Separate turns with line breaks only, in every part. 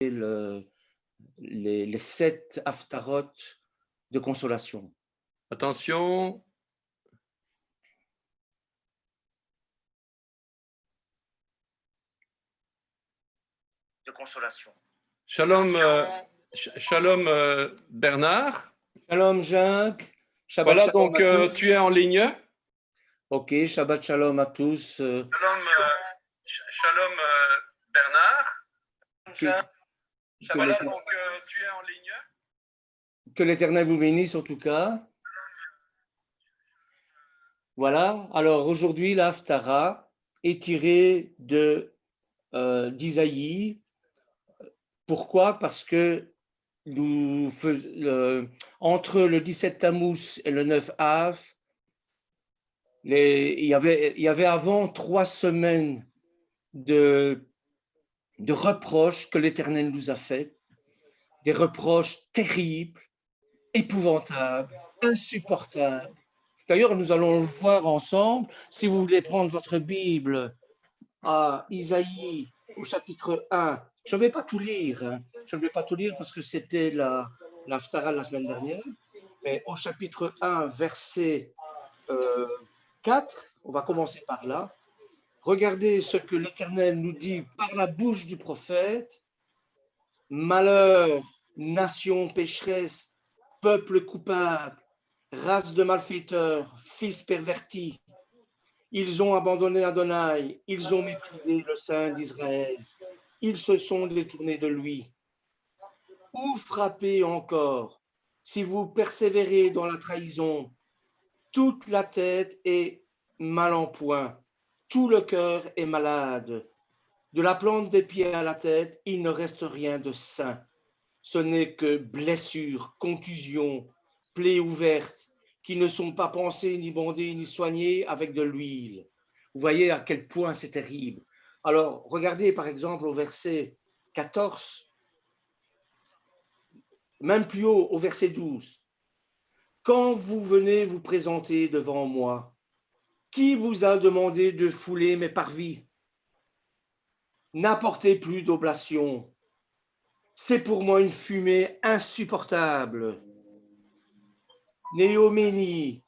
les 7 haftarot de consolation.
Attention.
De consolation.
Shalom, shalom Bernard.
Shalom Jacques. Shabbat
Voilà,
shalom
donc
à tous.
tu es en ligne.
Ok, Shabbat shalom à tous.
Shalom Bernard. Voilà, donc tu es en ligne.
Que l'Éternel vous bénisse en tout cas. Voilà, alors aujourd'hui, la Haftara est tirée d'Isaïe. Pourquoi? Parce que entre le 17 Tammuz et le 9 Av, il y avait avant 3 semaines de reproches que l'Éternel nous a fait, des reproches terribles, épouvantables, insupportables. D'ailleurs, nous allons le voir ensemble. Si vous voulez prendre votre Bible à Isaïe au chapitre 1, je ne vais pas tout lire. Je ne vais pas tout lire parce que c'était la Haftara la semaine dernière. Mais au chapitre 1, verset 4, on va commencer par là. Regardez ce que l'Éternel nous dit par la bouche du prophète. Malheur, nation pécheresse, peuple coupable, race de malfaiteurs, fils pervertis. Ils ont abandonné Adonai, ils ont méprisé le Saint d'Israël, ils se sont détournés de lui. Où frapper encore si vous persévérez dans la trahison? Toute la tête est mal en point, tout le cœur est malade. De la plante des pieds à la tête, il ne reste rien de sain. Ce n'est que blessures, contusions, plaies ouvertes, qui ne sont pas pansées, ni bandées, ni soignées avec de l'huile. Vous voyez à quel point c'est terrible. Alors, regardez par exemple au verset 14, même plus haut, au verset 12. Quand vous venez vous présenter devant moi, qui vous a demandé de fouler mes parvis? N'apportez plus d'oblation. C'est pour moi une fumée insupportable. Néoménie,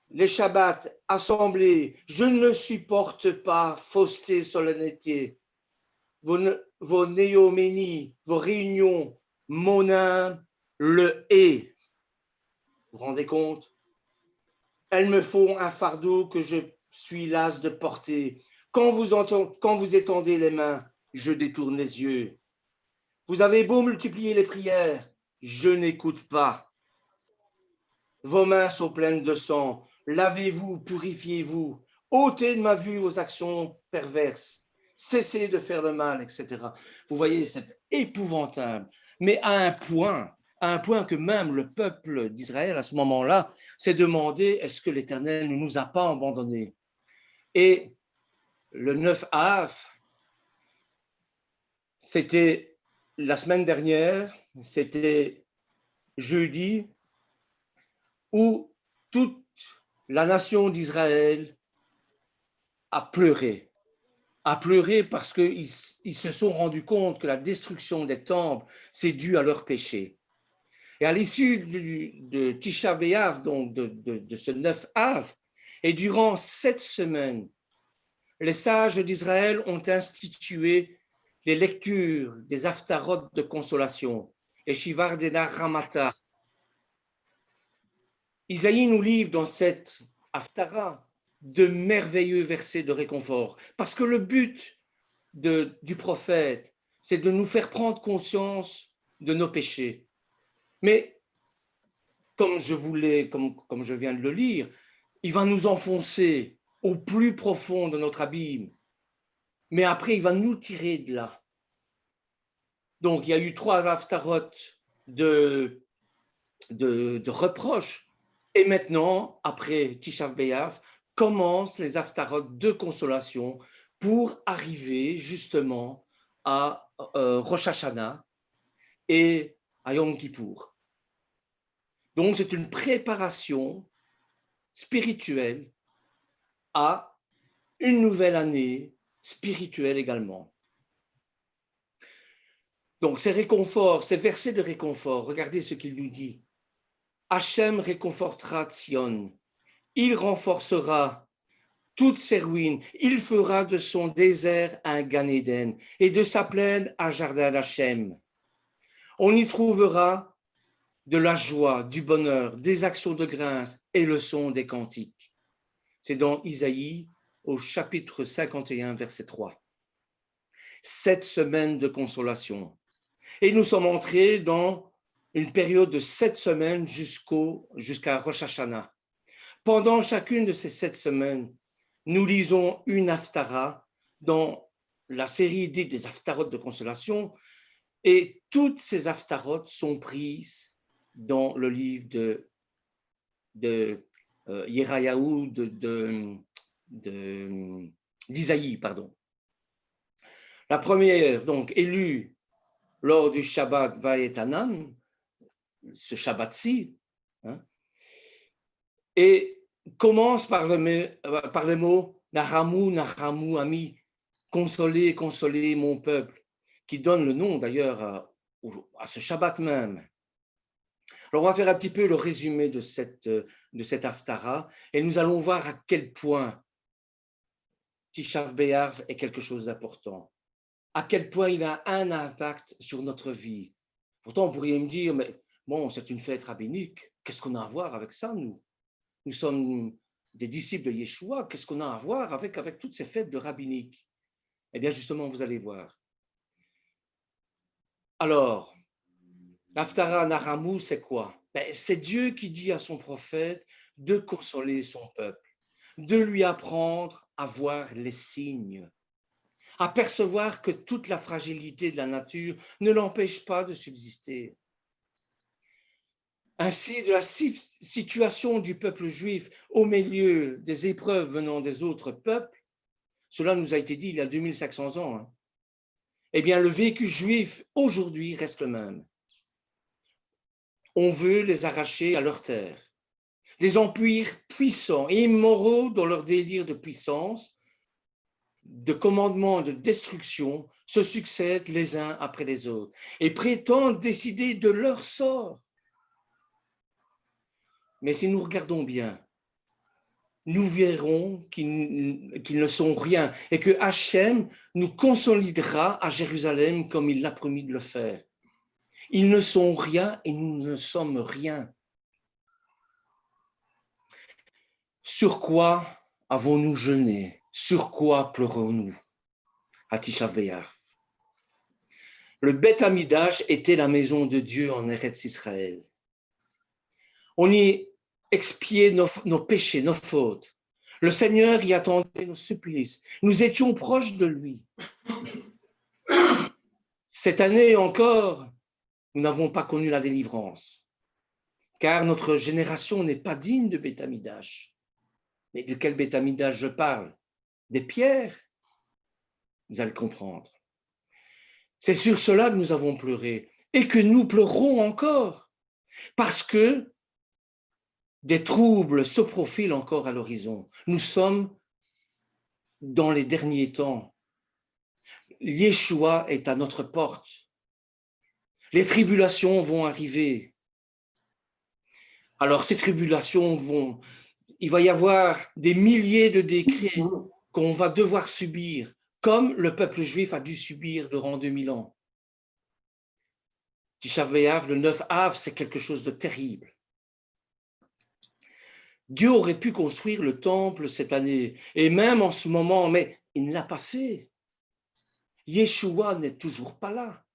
les Shabbats, assemblées, je ne supporte pas fausseté, solennité. Vos néoménies, vos réunions, mon âme le hait. Vous vous rendez compte? Elles me font un fardeau que je suis las de porter. Quand vous étendez les mains, je détourne les yeux. Vous avez beau multiplier les prières, je n'écoute pas. Vos mains sont pleines de sang. Lavez-vous, purifiez-vous. Ôtez de ma vue vos actions perverses. Cessez de faire le mal, etc. Vous voyez, c'est épouvantable. Mais à un point que même le peuple d'Israël, à ce moment-là, s'est demandé, est-ce que l'Éternel ne nous a pas abandonnés? Et le 9 Av, c'était la semaine dernière, c'était jeudi, où toute la nation d'Israël a pleuré parce qu'ils se sont rendus compte que la destruction des temples, c'est dû à leur péché. Et à l'issue de Tisha B'Av, donc de ce 9 Av, et durant 7 semaines, les sages d'Israël ont institué les lectures des haftarot de consolation, les Shivar Denar Ramata. Isaïe nous livre dans cette haftara de merveilleux versets de réconfort, parce que le but du prophète, c'est de nous faire prendre conscience de nos péchés. Mais comme je viens de le lire, il va nous enfoncer au plus profond de notre abîme. Mais après, il va nous tirer de là. Donc, il y a eu 3 haftarot de reproches. Et maintenant, après Tisha B'Av, commencent les haftarot de consolation pour arriver justement à Rosh Hashanah et à Yom Kippour. Donc, c'est une préparation spirituelle à une nouvelle année spirituelle également. Donc, ces réconforts, ces versets de réconfort, regardez ce qu'il nous dit. Hachem réconfortera Tzion. Il renforcera toutes ses ruines. Il fera de son désert un Gan Eden et de sa plaine un jardin d'Hachem. On y trouvera de la joie, du bonheur, des actions de grâce et le son des cantiques. C'est dans Isaïe au chapitre 51, verset 3. 7 semaines de consolation. Et nous sommes entrés dans une période de 7 semaines jusqu'à Rosh Hashanah. Pendant chacune de ces 7 semaines, nous lisons une haftara dans la série dite des haftarot de consolation, et toutes ces haftarot sont prises dans le livre de Yerayahu, d'Isaïe, pardon. La première, donc, est lue lors du Shabbat Vayetanan, ce Shabbat-ci, hein, et commence par le mot Nahamu, Nahamu, ami, consolez, consolez mon peuple, qui donne le nom d'ailleurs à ce Shabbat même. Alors on va faire un petit peu le résumé de cette haftara et nous allons voir à quel point Tishav B'Av est quelque chose d'important, à quel point il a un impact sur notre vie. Pourtant, on pourrait me dire, mais bon, c'est une fête rabbinique, qu'est-ce qu'on a à voir avec ça, nous? Nous sommes des disciples de Yeshua, qu'est-ce qu'on a à voir avec toutes ces fêtes de rabbinique? Eh bien, justement, vous allez voir. Alors, l'Haftara Nahamu, c'est quoi? C'est Dieu qui dit à son prophète de consoler son peuple, de lui apprendre à voir les signes, à percevoir que toute la fragilité de la nature ne l'empêche pas de subsister. Ainsi, de la situation du peuple juif au milieu des épreuves venant des autres peuples, cela nous a été dit il y a 2500 ans, hein, eh bien, le vécu juif aujourd'hui reste le même. On veut les arracher à leur terre. Des empires puissants et immoraux dans leur délire de puissance, de commandement, de destruction, se succèdent les uns après les autres et prétendent décider de leur sort. Mais si nous regardons bien, nous verrons qu'ils ne sont rien et que Hachem nous consolidera à Jérusalem comme il l'a promis de le faire. Ils ne sont rien et nous ne sommes rien. Sur quoi avons-nous jeûné? Sur quoi pleurons-nous? À Tishav B'Av. Le Beth Amidash était la maison de Dieu en Eretz Israël. On y expiait nos péchés, nos fautes. Le Seigneur y attendait nos supplices. Nous étions proches de lui. Cette année encore, nous n'avons pas connu la délivrance, car notre génération n'est pas digne de Beth Amidash. Mais de quel Beth Amidash je parle? Des pierres? Vous allez comprendre. C'est sur cela que nous avons pleuré et que nous pleurons encore, parce que des troubles se profilent encore à l'horizon. Nous sommes dans les derniers temps. Yeshua est à notre porte. Les tribulations vont arriver. Alors ces tribulations il va y avoir des milliers de décrets qu'on va devoir subir, comme le peuple juif a dû subir durant 2000 ans. Tishav B'Av, le 9 Av, c'est quelque chose de terrible. Dieu aurait pu construire le temple cette année, et même en ce moment, mais il ne l'a pas fait. Yeshua n'est toujours pas là.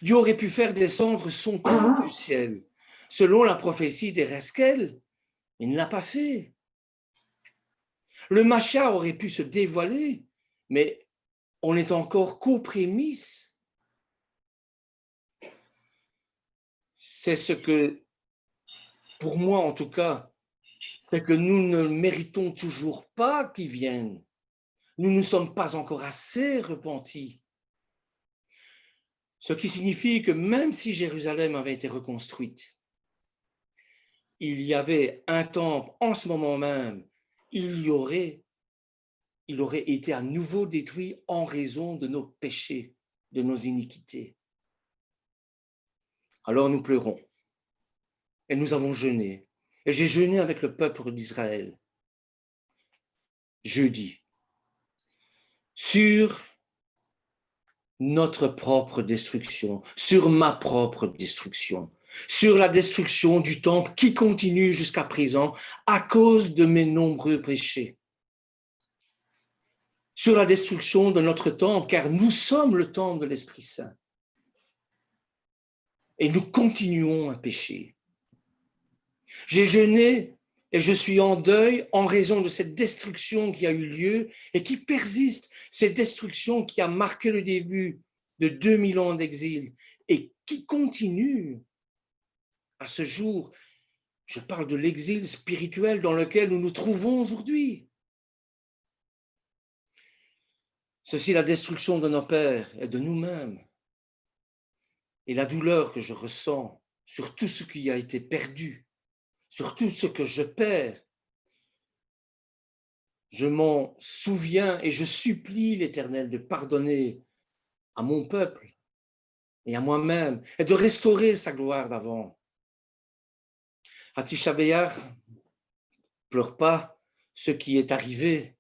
Dieu aurait pu faire descendre son temple du ciel, selon la prophétie d'Ereskel. Il ne l'a pas fait. Le Mashiach aurait pu se dévoiler, mais on est encore qu'aux prémices. C'est ce que, pour moi en tout cas, c'est que nous ne méritons toujours pas qu'il vienne. Nous ne sommes pas encore assez repentis. Ce qui signifie que même si Jérusalem avait été reconstruite, il y avait un temple en ce moment même, il aurait été à nouveau détruit en raison de nos péchés. de nos iniquités. Alors nous pleurons et nous avons jeûné. Et j'ai jeûné avec le peuple d'Israël jeudi sur notre propre destruction, sur ma propre destruction, sur la destruction du temple qui continue jusqu'à présent à cause de mes nombreux péchés, sur la destruction de notre temple, car nous sommes le temple de l'Esprit Saint. Et nous continuons à pécher. J'ai jeûné et je suis en deuil en raison de cette destruction qui a eu lieu et qui persiste, cette destruction qui a marqué le début de 2000 ans d'exil et qui continue à ce jour. Je parle de l'exil spirituel dans lequel nous nous trouvons aujourd'hui. Ceci est la destruction de nos pères et de nous-mêmes et la douleur que je ressens sur tout ce qui a été perdu, sur tout ce que je perds. Je m'en souviens et je supplie l'Éternel de pardonner à mon peuple et à moi-même et de restaurer sa gloire d'avant. À Tisha B'Av, pleure pas ce qui est arrivé,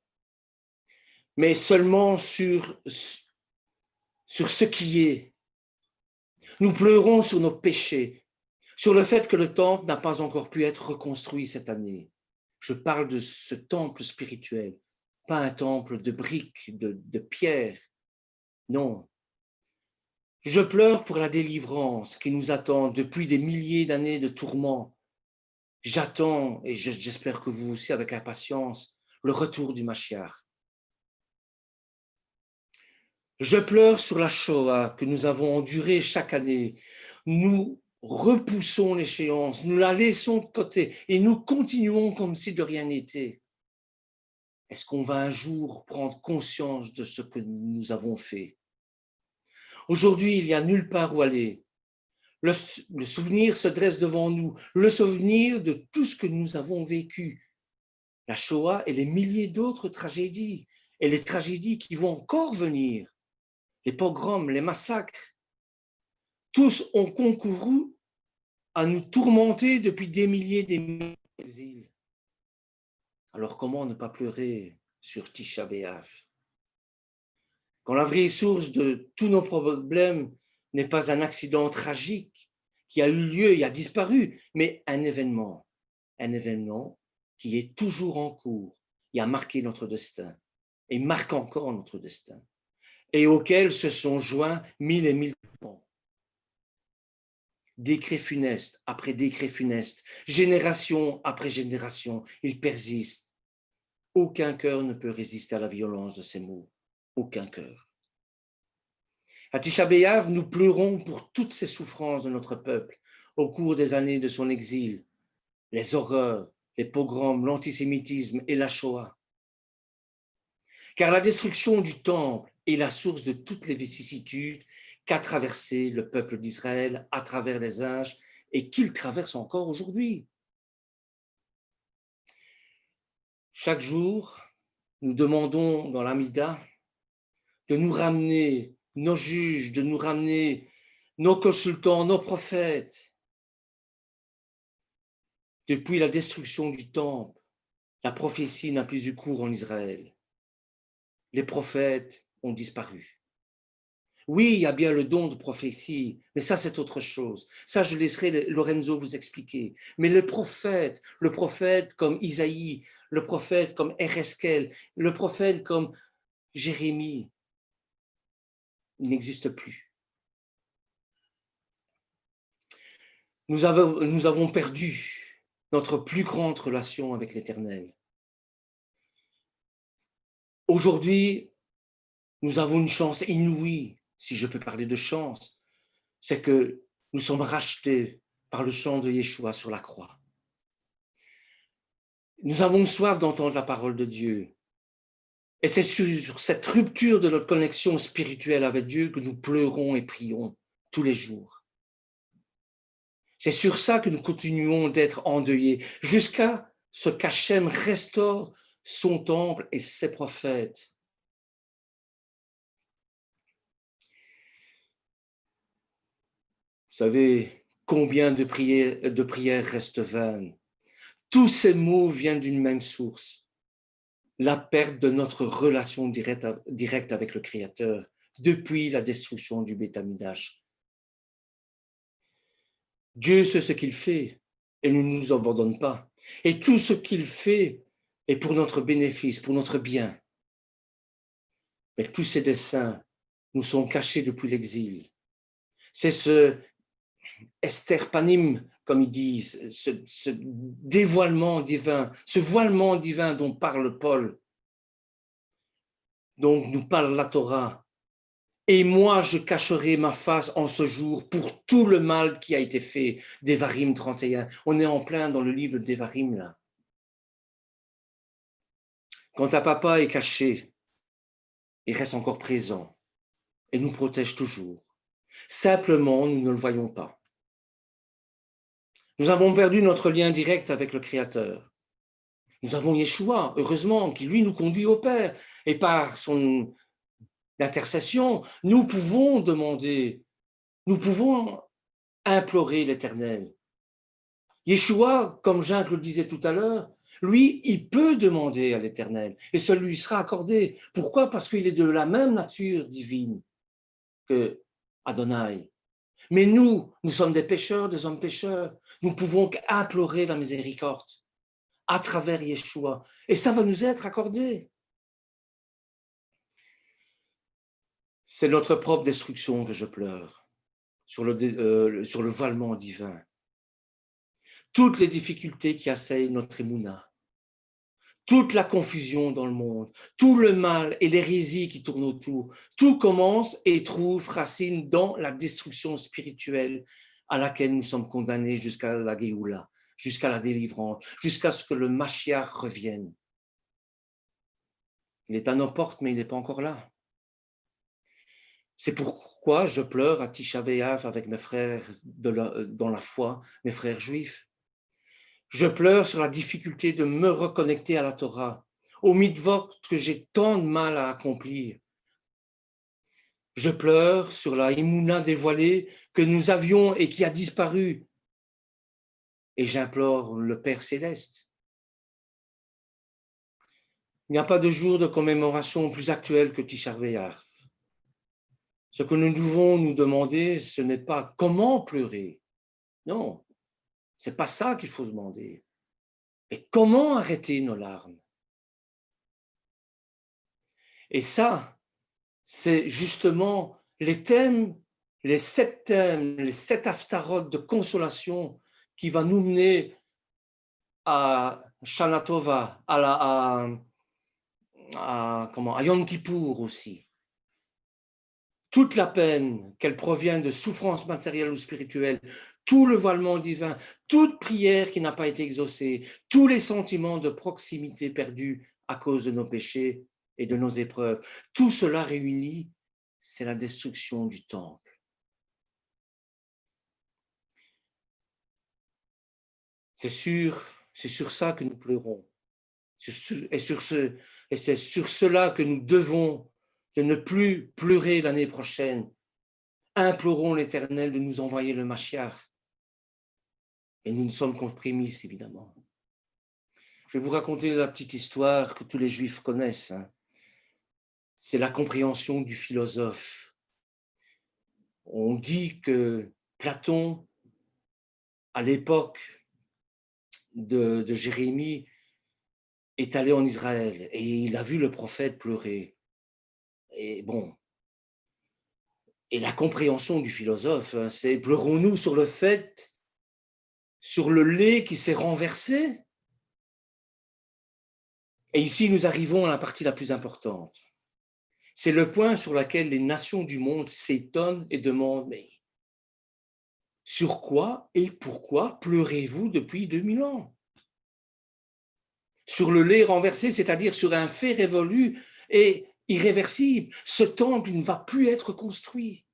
mais seulement sur ce qui est. Nous pleurons sur nos péchés, sur le fait que le temple n'a pas encore pu être reconstruit cette année. Je parle de ce temple spirituel, pas un temple de briques, de pierres. Non. Je pleure pour la délivrance qui nous attend depuis des milliers d'années de tourments. J'attends, et j'espère que vous aussi avec impatience, le retour du Mashiach. Je pleure sur la Shoah que nous avons endurée chaque année. Nous repoussons l'échéance, nous la laissons de côté et nous continuons comme si de rien n'était. Est-ce qu'on va un jour prendre conscience de ce que nous avons fait? Aujourd'hui, il n'y a nulle part où aller. Le souvenir se dresse devant nous, le souvenir de tout ce que nous avons vécu. La Shoah et les milliers d'autres tragédies, et les tragédies qui vont encore venir, les pogroms, les massacres, tous ont concouru à nous tourmenter depuis des milliers d'exils. Alors comment ne pas pleurer sur Tisha B'Av? Quand la vraie source de tous nos problèmes n'est pas un accident tragique qui a eu lieu et a disparu, mais un événement qui est toujours en cours et a marqué notre destin et marque encore notre destin et auquel se sont joints mille et mille ans. Décret funeste après décret funeste, génération après génération, il persiste. Aucun cœur ne peut résister à la violence de ces mots. Aucun cœur. À Tisha B'Av, nous pleurons pour toutes ces souffrances de notre peuple au cours des années de son exil, les horreurs, les pogroms, l'antisémitisme et la Shoah. Car la destruction du temple est la source de toutes les vicissitudes qu'a traversé le peuple d'Israël à travers les âges et qu'il traverse encore aujourd'hui. Chaque jour, nous demandons dans l'Amida de nous ramener nos juges, de nous ramener nos consultants, nos prophètes. Depuis la destruction du temple, la prophétie n'a plus eu cours en Israël. Les prophètes ont disparu. Oui, il y a bien le don de prophétie, mais ça, c'est autre chose. Ça, je laisserai Lorenzo vous expliquer. Mais le prophète comme Isaïe, le prophète comme Ereskel, le prophète comme Jérémie, il n'existe plus. Nous avons perdu notre plus grande relation avec l'Éternel. Aujourd'hui, nous avons une chance inouïe, si je peux parler de chance, c'est que nous sommes rachetés par le sang de Yeshua sur la croix. Nous avons soif d'entendre la parole de Dieu. Et c'est sur cette rupture de notre connexion spirituelle avec Dieu que nous pleurons et prions tous les jours. C'est sur ça que nous continuons d'être endeuillés, jusqu'à ce qu'Hachem restaure son temple et ses prophètes. savez combien de prières restent vaines. Tous ces mots viennent d'une même source, la perte de notre relation directe avec le Créateur depuis la destruction du Beth-Amikdash. Dieu sait ce qu'il fait et ne nous abandonne pas. Et tout ce qu'il fait est pour notre bénéfice, pour notre bien. Mais tous ces desseins nous sont cachés depuis l'exil. C'est ce esterpanim, comme ils disent, ce dévoilement divin, ce voilement divin dont parle Paul, dont nous parle la Torah. Et moi, je cacherai ma face en ce jour pour tout le mal qui a été fait. Devarim 31. On est en plein dans le livre de Devarim, là. Quand ta papa est caché, il reste encore présent et nous protège toujours. Simplement, nous ne le voyons pas. Nous avons perdu notre lien direct avec le Créateur. Nous avons Yeshua, heureusement, qui lui nous conduit au Père. Et par son intercession, nous pouvons demander, nous pouvons implorer l'Éternel. Yeshua, comme Jacques le disait tout à l'heure, lui, il peut demander à l'Éternel et ça lui sera accordé. Pourquoi? Parce qu'il est de la même nature divine que Adonai. Mais nous sommes des pécheurs, des hommes pécheurs. Nous pouvons implorer la miséricorde à travers Yeshua et ça va nous être accordé. C'est notre propre destruction que je pleure sur le voilement divin. Toutes les difficultés qui assaillent notre émouna, toute la confusion dans le monde, tout le mal et l'hérésie qui tournent autour, tout commence et trouve racine dans la destruction spirituelle à laquelle nous sommes condamnés jusqu'à la Géoula, jusqu'à la délivrance, jusqu'à ce que le Mashiach revienne. Il est à nos portes, mais il n'est pas encore là. C'est pourquoi je pleure à Tisha B'Av avec mes frères dans la foi, mes frères juifs. Je pleure sur la difficulté de me reconnecter à la Torah, au mitzvot que j'ai tant de mal à accomplir. Je pleure sur la Emouna dévoilée que nous avions et qui a disparu. Et j'implore le Père Céleste. Il n'y a pas de jour de commémoration plus actuel que Tisha B'Av. Ce que nous devons nous demander, ce n'est pas comment pleurer. Non, c'est pas ça qu'il faut demander. Et comment arrêter nos larmes? Et ça, c'est justement les thèmes, les 7 thèmes, les 7 haftarot de consolation qui va nous mener à Shana Tova, à Yom Kippour aussi. Toute la peine, qu'elle provienne de souffrances matérielles ou spirituelles, tout le voilement divin, toute prière qui n'a pas été exaucée, tous les sentiments de proximité perdus à cause de nos péchés et de nos épreuves, tout cela réuni, c'est la destruction du temple. C'est sur ça que nous pleurons. Et c'est sur cela que nous devons de ne plus pleurer l'année prochaine. Implorons l'Éternel de nous envoyer le Mashiach. Et nous ne sommes qu'en prémices, évidemment. Je vais vous raconter la petite histoire que tous les Juifs connaissent. C'est la compréhension du philosophe. On dit que Platon, à l'époque de Jérémie, est allé en Israël et il a vu le prophète pleurer. Et bon, et la compréhension du philosophe, c'est pleurons-nous sur le fait, sur le lait qui s'est renversé? Et ici, nous arrivons à la partie la plus importante. C'est le point sur lequel les nations du monde s'étonnent et demandent, mais sur quoi et pourquoi pleurez-vous depuis 2000 ans? Sur le lait renversé, c'est-à-dire sur un fait révolu et irréversible. Ce temple ne va plus être construit.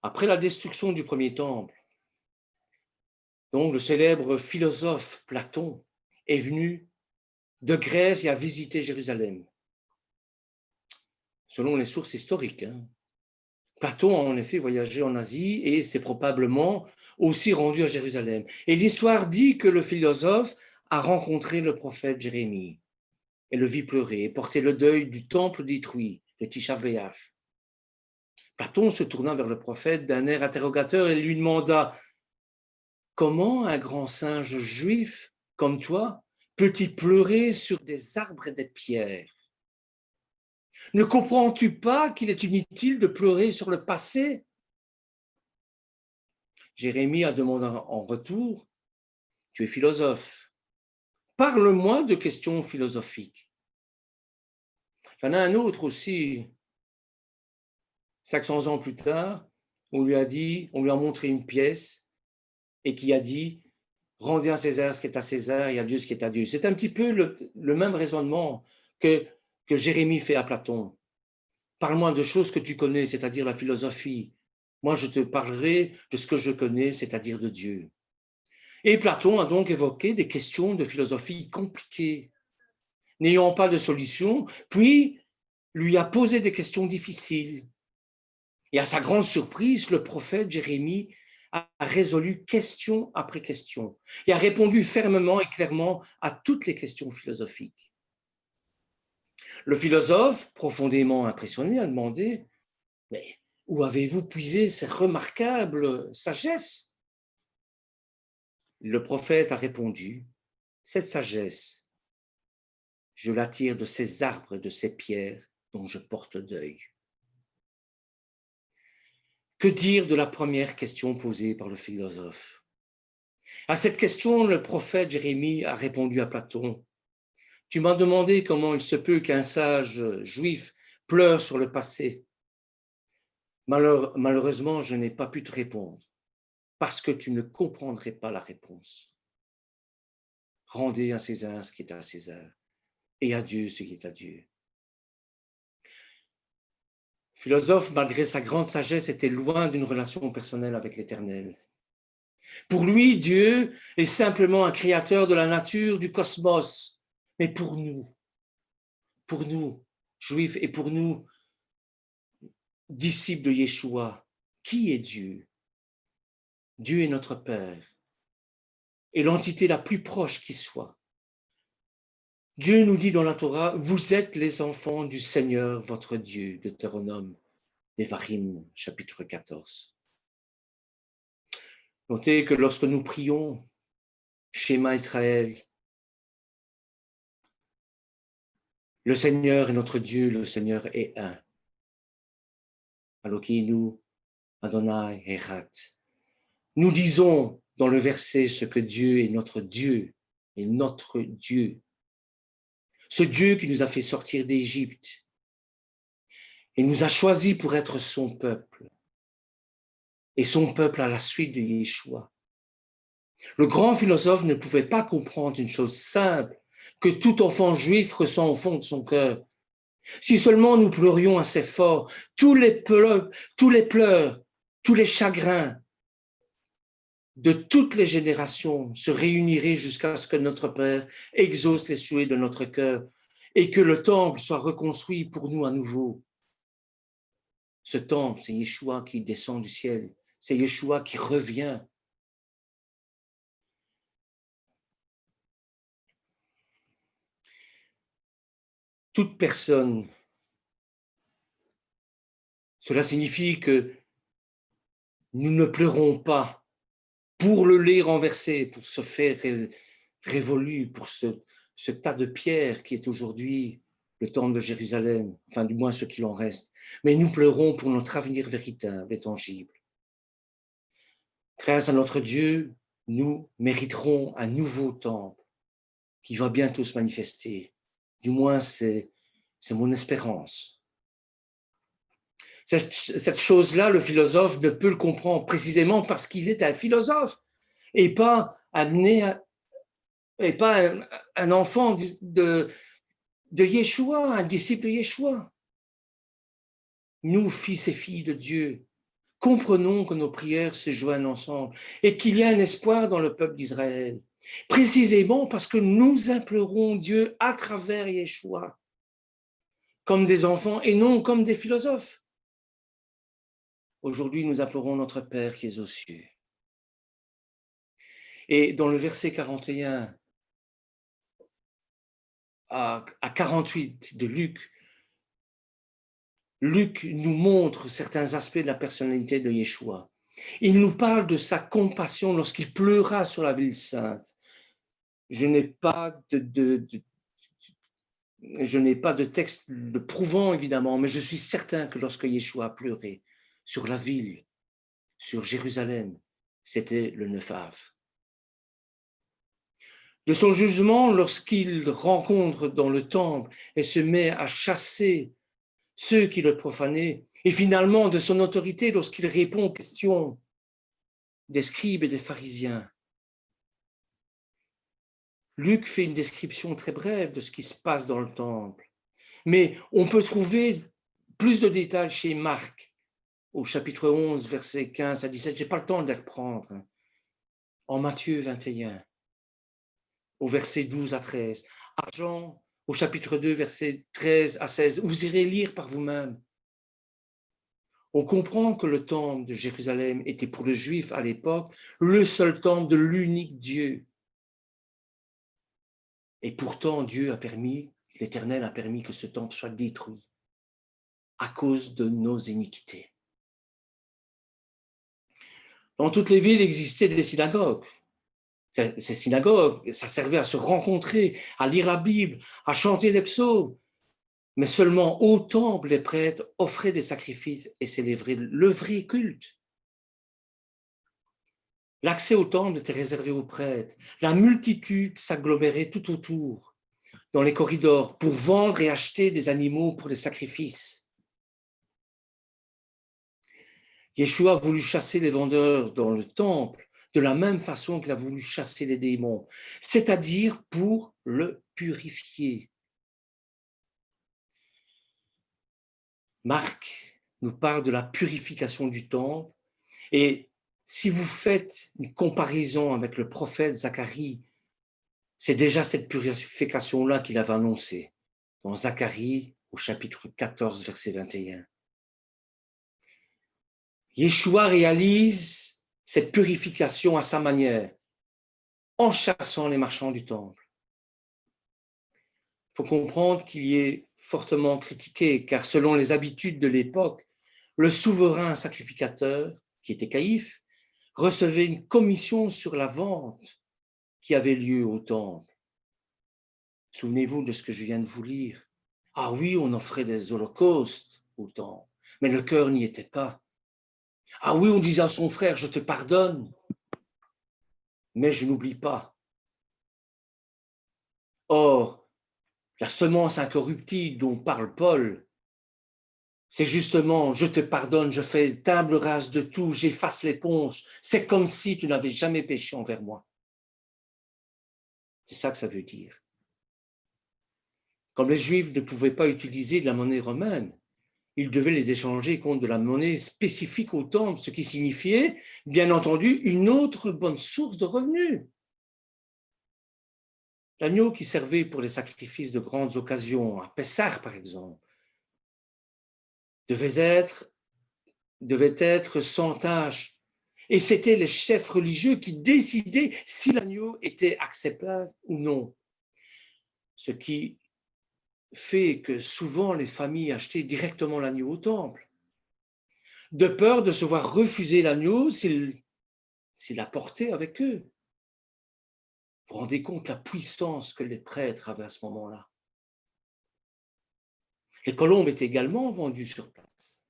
Après la destruction du premier temple, donc le célèbre philosophe Platon est venu de Grèce et a visité Jérusalem. selon les sources historiques. Platon a en effet voyagé en Asie et s'est probablement aussi rendu à Jérusalem. Et l'histoire dit que le philosophe a rencontré le prophète Jérémie et le vit pleurer et porter le deuil du temple détruit, le Tisha B'Av. Platon se tourna vers le prophète d'un air interrogateur et lui demanda « Comment un grand singe juif comme toi peut-il pleurer sur des arbres et des pierres? Ne comprends-tu pas qu'il est inutile de pleurer sur le passé ?» Jérémie a demandé en retour « Tu es philosophe, parle-moi de questions philosophiques. » Il y en a un autre aussi, 500 ans plus tard, on lui a montré une pièce et qui a dit « Rendez à César ce qui est à César et à Dieu ce qui est à Dieu ». C'est un petit peu le même raisonnement que Jérémie fait à Platon. Parle-moi de choses que tu connais, c'est-à-dire la philosophie. Moi, je te parlerai de ce que je connais, c'est-à-dire de Dieu. Et Platon a donc évoqué des questions de philosophie compliquées, n'ayant pas de solution, puis lui a posé des questions difficiles. Et à sa grande surprise, le prophète Jérémie a résolu question après question et a répondu fermement et clairement à toutes les questions philosophiques. Le philosophe, profondément impressionné, a demandé « Mais où avez-vous puisé cette remarquable sagesse ?» Le prophète a répondu « Cette sagesse, je la tire de ces arbres et de ces pierres dont je porte le deuil. » Que dire de la première question posée par le philosophe? À cette question, le prophète Jérémie a répondu à Platon. Tu m'as demandé comment il se peut qu'un sage juif pleure sur le passé. Malheureusement, je n'ai pas pu te répondre parce que tu ne comprendrais pas la réponse. Rendez à César ce qui est à César et à Dieu ce qui est à Dieu. Le philosophe, malgré sa grande sagesse, était loin d'une relation personnelle avec l'Éternel. Pour lui, Dieu est simplement un créateur de la nature, du cosmos. Mais pour nous, juifs, et pour nous, disciples de Yeshua, qui est Dieu? Dieu est notre Père et l'entité la plus proche qui soit. Dieu nous dit dans la Torah, vous êtes les enfants du Seigneur, votre Dieu, Deutéronome, Devarim, chapitre 14. Notez que lorsque nous prions, Shema Israël, le Seigneur est notre Dieu, le Seigneur est un. Elokeinu, Adonai, Echad. Nous disons dans le verset ce que Dieu est notre Dieu, et notre Dieu. Ce Dieu qui nous a fait sortir d'Égypte et nous a choisis pour être son peuple. Et son peuple à la suite de Yeshua. Le grand philosophe ne pouvait pas comprendre une chose simple que tout enfant juif ressent au fond de son cœur. Si seulement nous pleurions assez fort, tous les pleurs, tous les chagrins de toutes les générations se réuniraient jusqu'à ce que notre Père exauce les souhaits de notre cœur et que le temple soit reconstruit pour nous à nouveau. Ce temple, c'est Yeshua qui descend du ciel, c'est Yeshua qui revient. Toute personne, cela signifie que nous ne pleurons pas pour le lait renversé, pour ce fait révolu, pour ce tas de pierres qui est aujourd'hui le temple de Jérusalem, enfin du moins ce qu'il en reste, mais nous pleurons pour notre avenir véritable et tangible. Grâce à notre Dieu, nous mériterons un nouveau temple qui va bientôt se manifester. Du moins, c'est mon espérance. Cette chose-là, le philosophe ne peut le comprendre précisément parce qu'il est un philosophe et pas un enfant de Yeshua, un disciple de Yeshua. Nous, fils et filles de Dieu, comprenons que nos prières se joignent ensemble et qu'il y a un espoir dans le peuple d'Israël, précisément parce que nous implorons Dieu à travers Yeshua. comme des enfants et non comme des philosophes. Aujourd'hui, nous implorons notre Père qui est aux cieux. Et dans le verset 41 à 48 de Luc, Luc nous montre certains aspects de la personnalité de Yeshua. Il nous parle de sa compassion lorsqu'il pleura sur la ville sainte. Je n'ai pas de texte le prouvant, évidemment, mais je suis certain que lorsque Yeshua a pleuré sur la ville, sur Jérusalem, c'était le 9 Av. De son jugement, lorsqu'il rencontre dans le temple et se met à chasser ceux qui le profanaient, et finalement de son autorité lorsqu'il répond aux questions des scribes et des pharisiens. Luc fait une description très brève de ce qui se passe dans le temple, mais on peut trouver plus de détails chez Marc, au chapitre 11, versets 15 à 17, je n'ai pas le temps de les reprendre, en Matthieu 21, au verset 12 à 13, à Jean, au chapitre 2, versets 13 à 16, vous irez lire par vous-même. On comprend que le temple de Jérusalem était pour le juif à l'époque le seul temple de l'unique Dieu. Et pourtant, l'Éternel a permis que ce temple soit détruit à cause de nos iniquités. Dans toutes les villes existaient des synagogues. Ces synagogues, ça servait à se rencontrer, à lire la Bible, à chanter les psaumes. Mais seulement au temple, les prêtres offraient des sacrifices et célébraient le vrai culte. L'accès au temple était réservé aux prêtres. La multitude s'agglomérait tout autour, dans les corridors, pour vendre et acheter des animaux pour les sacrifices. Yeshua a voulu chasser les vendeurs dans le temple de la même façon qu'il a voulu chasser les démons, c'est-à-dire pour le purifier. Marc nous parle de la purification du temple, et si vous faites une comparaison avec le prophète Zacharie, c'est déjà cette purification-là qu'il avait annoncée dans Zacharie au chapitre 14, verset 21. Yeshua réalise cette purification à sa manière, en chassant les marchands du temple. Il faut comprendre qu'il y est fortement critiqué, car selon les habitudes de l'époque, le souverain sacrificateur, qui était Caïphe, recevait une commission sur la vente qui avait lieu au temple. Souvenez-vous de ce que je viens de vous lire. Ah oui, on offrait des holocaustes au temple, mais le cœur n'y était pas. Ah oui, on disait à son frère, je te pardonne, mais je n'oublie pas. Or, la semence incorruptible dont parle Paul, c'est justement, je te pardonne, je fais table rase de tout, j'efface l'éponge, c'est comme si tu n'avais jamais péché envers moi. C'est ça que ça veut dire. Comme les Juifs ne pouvaient pas utiliser de la monnaie romaine, ils devaient les échanger contre de la monnaie spécifique au temple, ce qui signifiait, bien entendu, une autre bonne source de revenus. L'agneau qui servait pour les sacrifices de grandes occasions, à Pessah par exemple, devait être sans tache. Et c'était les chefs religieux qui décidaient si l'agneau était acceptable ou non. Ce qui fait que souvent les familles achetaient directement l'agneau au temple, de peur de se voir refuser l'agneau s'il apportait avec eux. Vous vous rendez compte la puissance que les prêtres avaient à ce moment-là. Les colombes étaient également vendues sur place.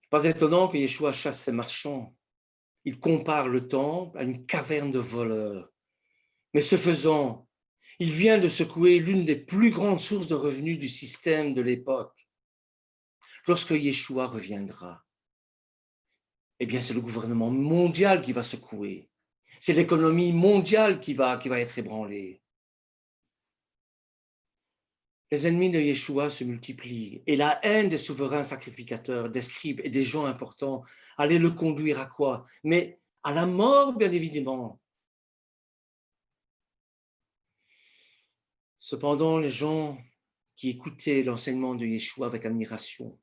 Pas étonnant que Yeshua chasse ses marchands. Il compare le temple à une caverne de voleurs. Mais ce faisant, il vient de secouer l'une des plus grandes sources de revenus du système de l'époque. Lorsque Yeshua reviendra, eh bien, c'est le gouvernement mondial qui va secouer. C'est l'économie mondiale qui va être ébranlée. Les ennemis de Yeshua se multiplient et la haine des souverains sacrificateurs, des scribes et des gens importants allait le conduire à quoi? Mais à la mort, bien évidemment. Cependant, les gens qui écoutaient l'enseignement de Yeshua avec admiration.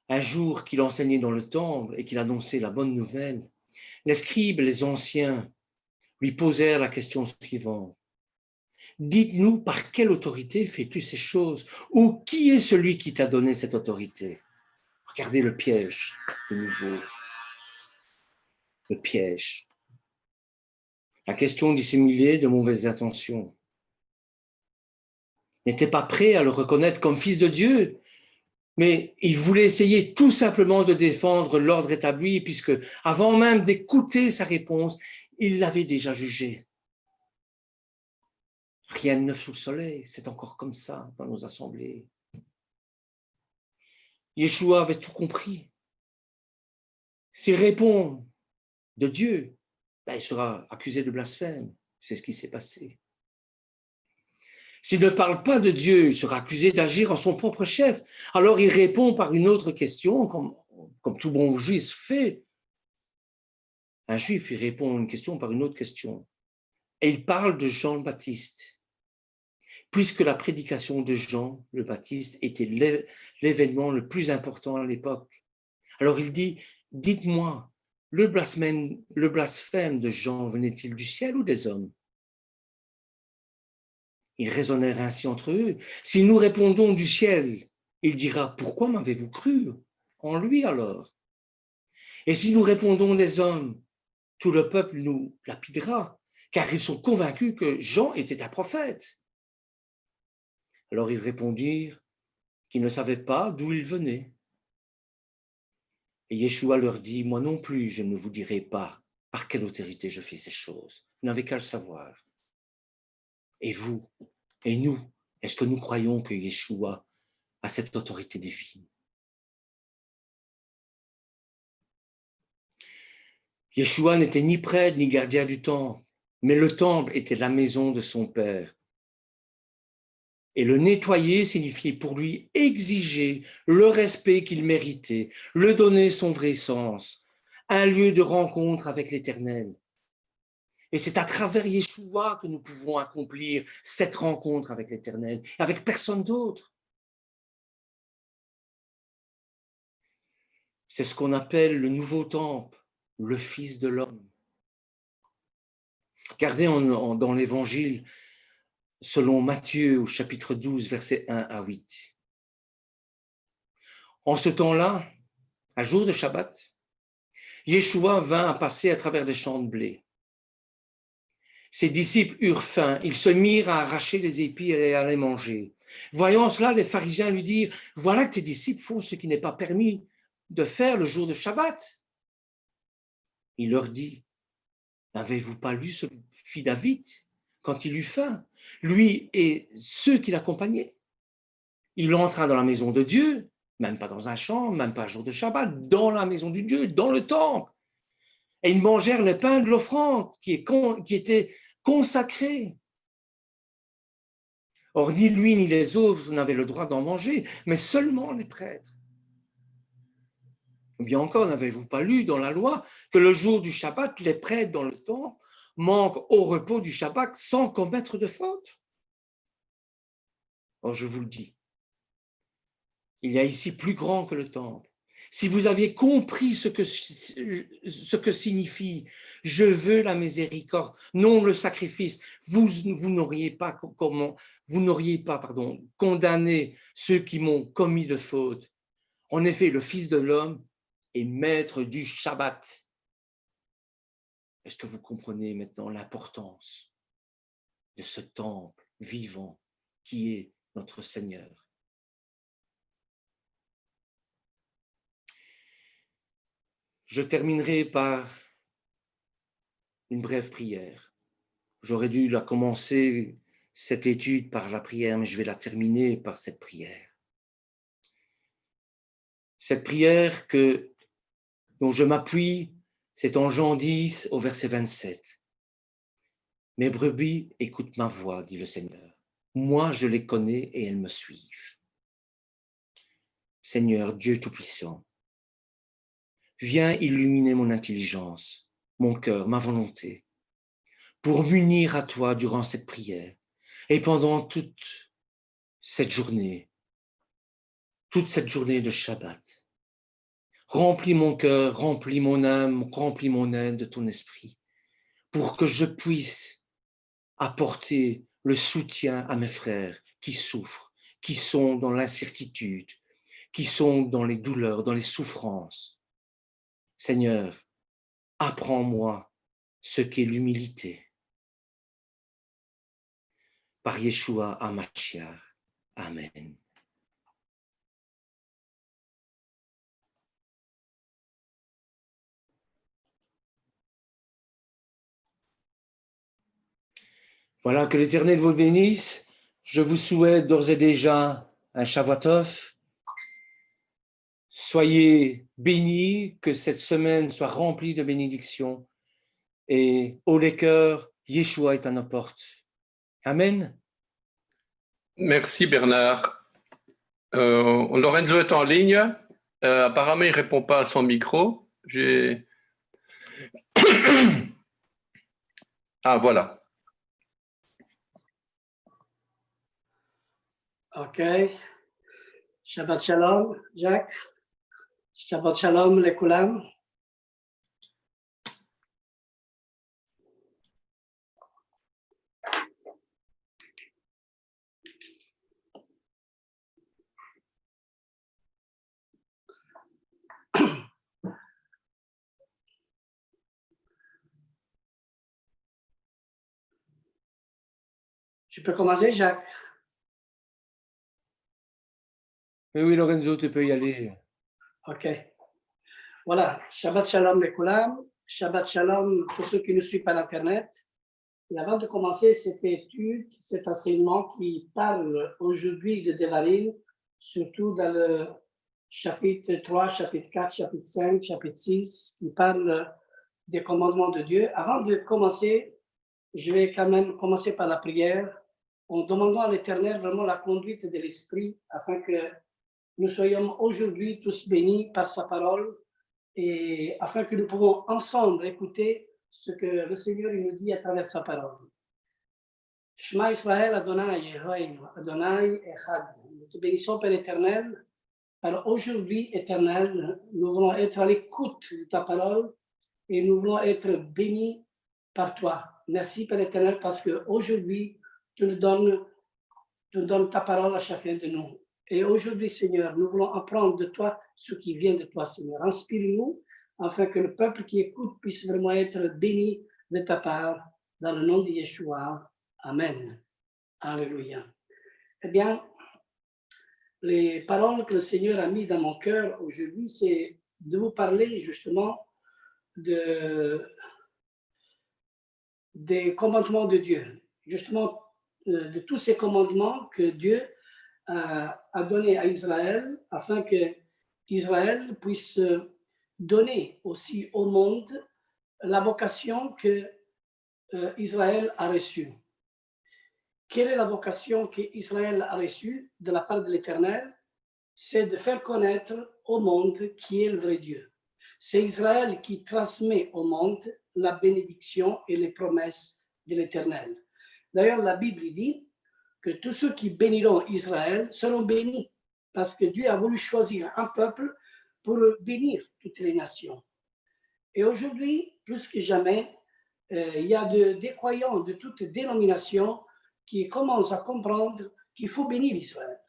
Un jour qu'il enseignait dans le temple et qu'il annonçait la bonne nouvelle, les scribes et les anciens lui posèrent la question suivante. Dites-nous, par quelle autorité fais-tu ces choses? Ou qui est celui qui t'a donné cette autorité? Regardez le piège de nouveau. Le piège. La question dissimulée de mauvaises intentions. Il n'était pas prêt à le reconnaître comme fils de Dieu, mais il voulait essayer tout simplement de défendre l'ordre établi, puisque avant même d'écouter sa réponse, il l'avait déjà jugé. Rien de neuf sous le soleil, c'est encore comme ça dans nos assemblées. Yeshua avait tout compris. S'il répond de Dieu, il sera accusé de blasphème. C'est ce qui s'est passé. S'il ne parle pas de Dieu, il sera accusé d'agir en son propre chef. Alors il répond par une autre question, comme tout bon juif fait. Un juif, il répond à une question par une autre question. Et il parle de Jean le Baptiste. Puisque la prédication de Jean le Baptiste était l'événement le plus important à l'époque. Alors il dit, dites-moi, le blasphème de Jean venait-il du ciel ou des hommes? Ils raisonnèrent ainsi entre eux. Si nous répondons du ciel, il dira, pourquoi m'avez-vous cru en lui alors? Et si nous répondons des hommes, tout le peuple nous lapidera, car ils sont convaincus que Jean était un prophète. Alors ils répondirent qu'ils ne savaient pas d'où il venait. Et Yeshua leur dit, moi non plus, je ne vous dirai pas par quelle autorité je fais ces choses. Vous n'avez qu'à le savoir. Et vous, et nous, est-ce que nous croyons que Yeshua a cette autorité divine? Yeshua n'était ni prêtre ni gardien du temple, mais le temple était la maison de son Père. Et le nettoyer signifiait pour lui exiger le respect qu'il méritait, le donner son vrai sens, un lieu de rencontre avec l'Éternel. Et c'est à travers Yeshua que nous pouvons accomplir cette rencontre avec l'Éternel, avec personne d'autre. C'est ce qu'on appelle le nouveau temple, le Fils de l'homme. Regardez dans l'Évangile, selon Matthieu au chapitre 12, versets 1 à 8. En ce temps-là, un jour de Shabbat, Yeshua vint à passer à travers des champs de blé. Ses disciples eurent faim, ils se mirent à arracher les épis et à les manger. Voyant cela, les pharisiens lui dirent, voilà que tes disciples font ce qui n'est pas permis de faire le jour de Shabbat. Il leur dit, n'avez-vous pas lu ce que fit David quand il eut faim, lui et ceux qui l'accompagnaient? Il entra dans la maison de Dieu, même pas dans un champ, même pas un jour de Shabbat, dans la maison de Dieu, dans le temple. Et ils mangèrent le pain de l'offrande qui était consacré. Or, ni lui ni les autres n'avaient le droit d'en manger, mais seulement les prêtres. Ou bien encore, n'avez-vous pas lu dans la loi que le jour du Shabbat, les prêtres dans le temple manquent au repos du Shabbat sans commettre de faute? Or, je vous le dis, il y a ici plus grand que le temple. Si vous aviez compris ce que signifie « je veux la miséricorde, non le sacrifice », vous n'auriez pas condamné ceux qui m'ont commis de faute. En effet, le Fils de l'homme est maître du Shabbat. Est-ce que vous comprenez maintenant l'importance de ce temple vivant qui est notre Seigneur? Je terminerai par une brève prière. J'aurais dû la commencer, cette étude, par la prière, mais je vais la terminer par cette prière. Cette prière dont je m'appuie, c'est en Jean 10 au verset 27. Mes brebis écoutent ma voix, dit le Seigneur. Moi, je les connais et elles me suivent. Seigneur, Dieu Tout-Puissant, viens illuminer mon intelligence, mon cœur, ma volonté, pour m'unir à toi durant cette prière et pendant toute cette journée, toute cette journée de Shabbat. Remplis mon cœur, remplis mon âme, remplis mon être de ton esprit, pour que je puisse apporter le soutien à mes frères qui souffrent, qui sont dans l'incertitude, qui sont dans les douleurs, dans les souffrances. Seigneur, apprends-moi ce qu'est l'humilité. Par Yeshua HaMashiach. Amen. Voilà, que l'Éternel vous bénisse. Je vous souhaite d'ores et déjà un Shavuot. Soyez bénis, que cette semaine soit remplie de bénédictions. Et haut les cœurs, Yeshua est à nos portes. Amen.
Merci Bernard. Lorenzo est en ligne. Apparemment, il ne répond pas à son micro. Ah, voilà.
Ok. Shabbat Shalom, Jacques. Shabbat Shalom, les Koulam. Je peux commencer, Jacques?
Oui, Lorenzo, tu peux y aller.
Ok. Voilà. Shabbat Shalom, les Koulam. Shabbat Shalom pour ceux qui nous suivent par Internet. Et avant de commencer cette étude, cet enseignement qui parle aujourd'hui de Devarim, surtout dans le chapitre 3, chapitre 4, chapitre 5, chapitre 6, qui parle des commandements de Dieu. Avant de commencer, je vais quand même commencer par la prière, en demandant à l'Éternel vraiment la conduite de l'Esprit, afin que nous soyons aujourd'hui tous bénis par sa parole, et afin que nous pouvons ensemble écouter ce que le Seigneur nous dit à travers sa parole. Shema Israël, Adonai, Elohim, Adonai, Echad. Nous te bénissons, Père éternel, par aujourd'hui, éternel, nous voulons être à l'écoute de ta parole et nous voulons être bénis par toi. Merci, Père éternel, parce qu'aujourd'hui, tu nous donnes ta parole à chacun de nous. Et aujourd'hui, Seigneur, nous voulons apprendre de toi ce qui vient de toi, Seigneur. Inspire-nous afin que le peuple qui écoute puisse vraiment être béni de ta part, dans le nom de Yeshua. Amen. Alléluia. Eh bien, les paroles que le Seigneur a mis dans mon cœur aujourd'hui, c'est de vous parler justement des commandements de Dieu, justement de tous ces commandements que Dieu a donnés à Israël afin que Israël puisse donner aussi au monde la vocation que Israël a reçue. Quelle est la vocation qu'Israël a reçue de la part de l'Éternel? C'est de faire connaître au monde qui est le vrai Dieu. C'est Israël qui transmet au monde la bénédiction et les promesses de l'Éternel. D'ailleurs, la Bible dit que tous ceux qui béniront Israël seront bénis, parce que Dieu a voulu choisir un peuple pour bénir toutes les nations. Et aujourd'hui, plus que jamais, il y a des croyants de toutes dénominations qui commencent à comprendre qu'il faut bénir Israël.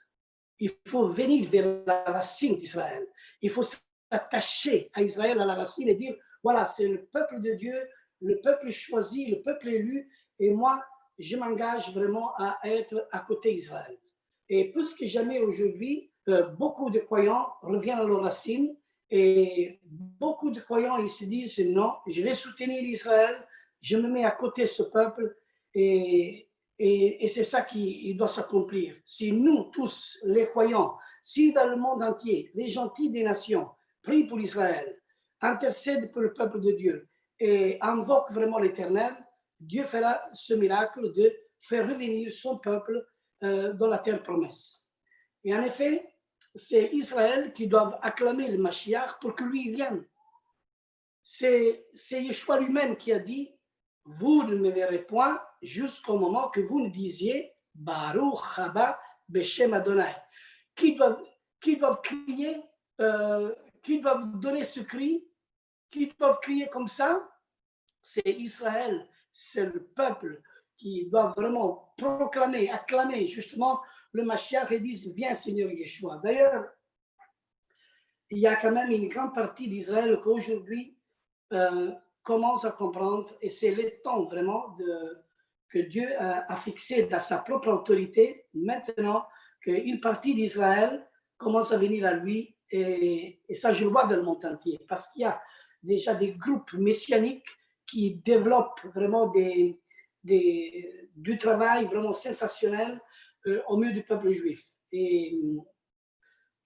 Il faut venir vers la racine d'Israël. Il faut s'attacher à Israël, à la racine, et dire, voilà, c'est le peuple de Dieu, le peuple choisi, le peuple élu, et moi, je m'engage vraiment à être à côté d'Israël. Et plus que jamais aujourd'hui, beaucoup de croyants reviennent à leurs racines, et beaucoup de croyants, ils se disent, non, je vais soutenir Israël, je me mets à côté de ce peuple, et c'est ça qui doit s'accomplir. Si nous, tous les croyants, si dans le monde entier, les gentils des nations prient pour Israël, intercèdent pour le peuple de Dieu et invoquent vraiment l'Éternel, Dieu fera ce miracle de faire revenir son peuple dans la terre promesse. Et en effet, c'est Israël qui doit acclamer le Mashiach pour que lui vienne. C'est Yeshua lui-même qui a dit, vous ne me verrez point jusqu'au moment que vous ne disiez Baruch haba Beshem Adonai. Qui doivent crier, qui doivent donner ce cri, qui doivent crier comme ça, c'est Israël, c'est le peuple qui doit vraiment proclamer, acclamer justement le Mashiach et dire viens Seigneur Yeshua. D'ailleurs, il y a quand même une grande partie d'Israël qu'aujourd'hui commence à comprendre, et c'est le temps vraiment que Dieu a fixé dans sa propre autorité, maintenant qu'une partie d'Israël commence à venir à lui, et ça je le vois dans le monde entier, parce qu'il y a déjà des groupes messianiques qui développent vraiment du travail vraiment sensationnel au milieu du peuple juif. Et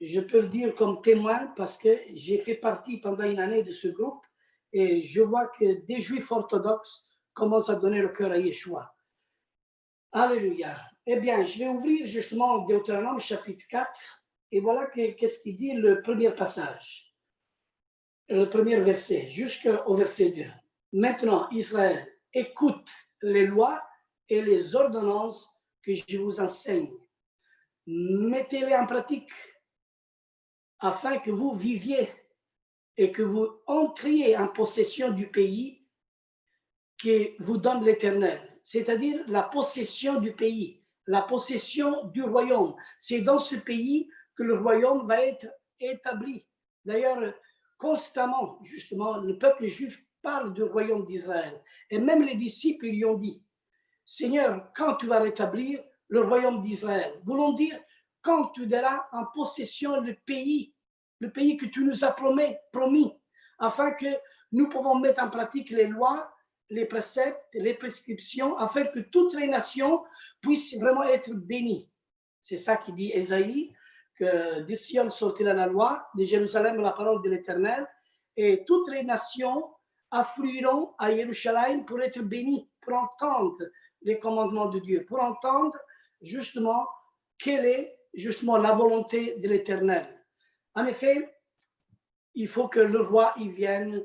je peux le dire comme témoin parce que j'ai fait partie pendant une année de ce groupe et je vois que des juifs orthodoxes commencent à donner le cœur à Yeshua. Alléluia. Eh bien, je vais ouvrir justement Deutéronome chapitre 4 et voilà qu'est-ce qu'il dit le premier passage, le premier verset, jusqu'au verset 2. Maintenant, Israël, écoute les lois et les ordonnances que je vous enseigne. Mettez-les en pratique afin que vous viviez et que vous entriez en possession du pays que vous donne l'Éternel, c'est-à-dire la possession du pays, la possession du royaume. C'est dans ce pays que le royaume va être établi. D'ailleurs, constamment, justement, le peuple juif parle du royaume d'Israël. Et même les disciples lui ont dit, Seigneur, quand tu vas rétablir le royaume d'Israël, voulons dire, quand tu donneras en possession le pays que tu nous as promis, afin que nous pouvons mettre en pratique les lois, les préceptes, les prescriptions, afin que toutes les nations puissent vraiment être bénies. C'est ça qui dit Ésaïe, que de Sion sortira la loi, de Jérusalem la parole de l'Éternel, et toutes les nations afflueront à Jérusalem pour être bénies, pour entendre les commandements de Dieu, pour entendre justement quelle est justement la volonté de l'Éternel. En effet, il faut que le roi il vienne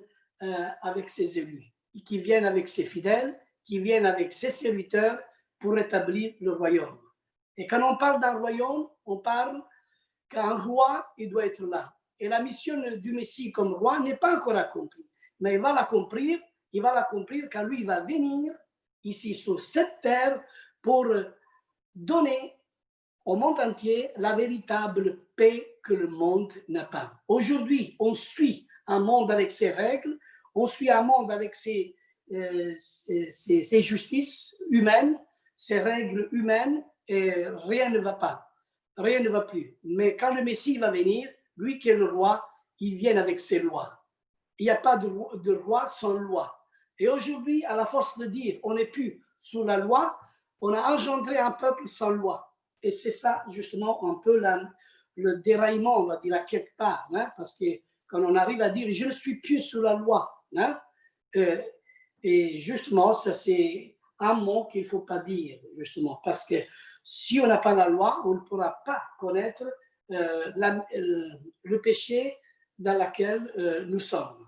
avec ses élus, qu'il vienne avec ses fidèles, qu'il vienne avec ses serviteurs pour établir le royaume. Et quand on parle d'un royaume, on parle qu'un roi, il doit être là. Et la mission du Messie comme roi n'est pas encore accomplie. Mais il va l'accomplir quand lui il va venir ici sur cette terre pour donner au monde entier la véritable paix que le monde n'a pas. Aujourd'hui, on suit un monde avec ses règles, on suit un monde avec ses justices humaines, ses règles humaines, et rien ne va pas. Rien ne va plus. Mais quand le Messie va venir, lui qui est le roi, il vient avec ses lois. Il n'y a pas de roi sans loi. Et aujourd'hui, à la force de dire on n'est plus sous la loi, on a engendré un peuple sans loi. Et c'est ça, justement, un peu le déraillement, on va dire, à quelque part. Hein, parce que quand on arrive à dire je ne suis plus sous la loi, hein, et justement, ça c'est un mot qu'il ne faut pas dire, justement, parce que si on n'a pas la loi, on ne pourra pas connaître le péché dans lequel nous sommes.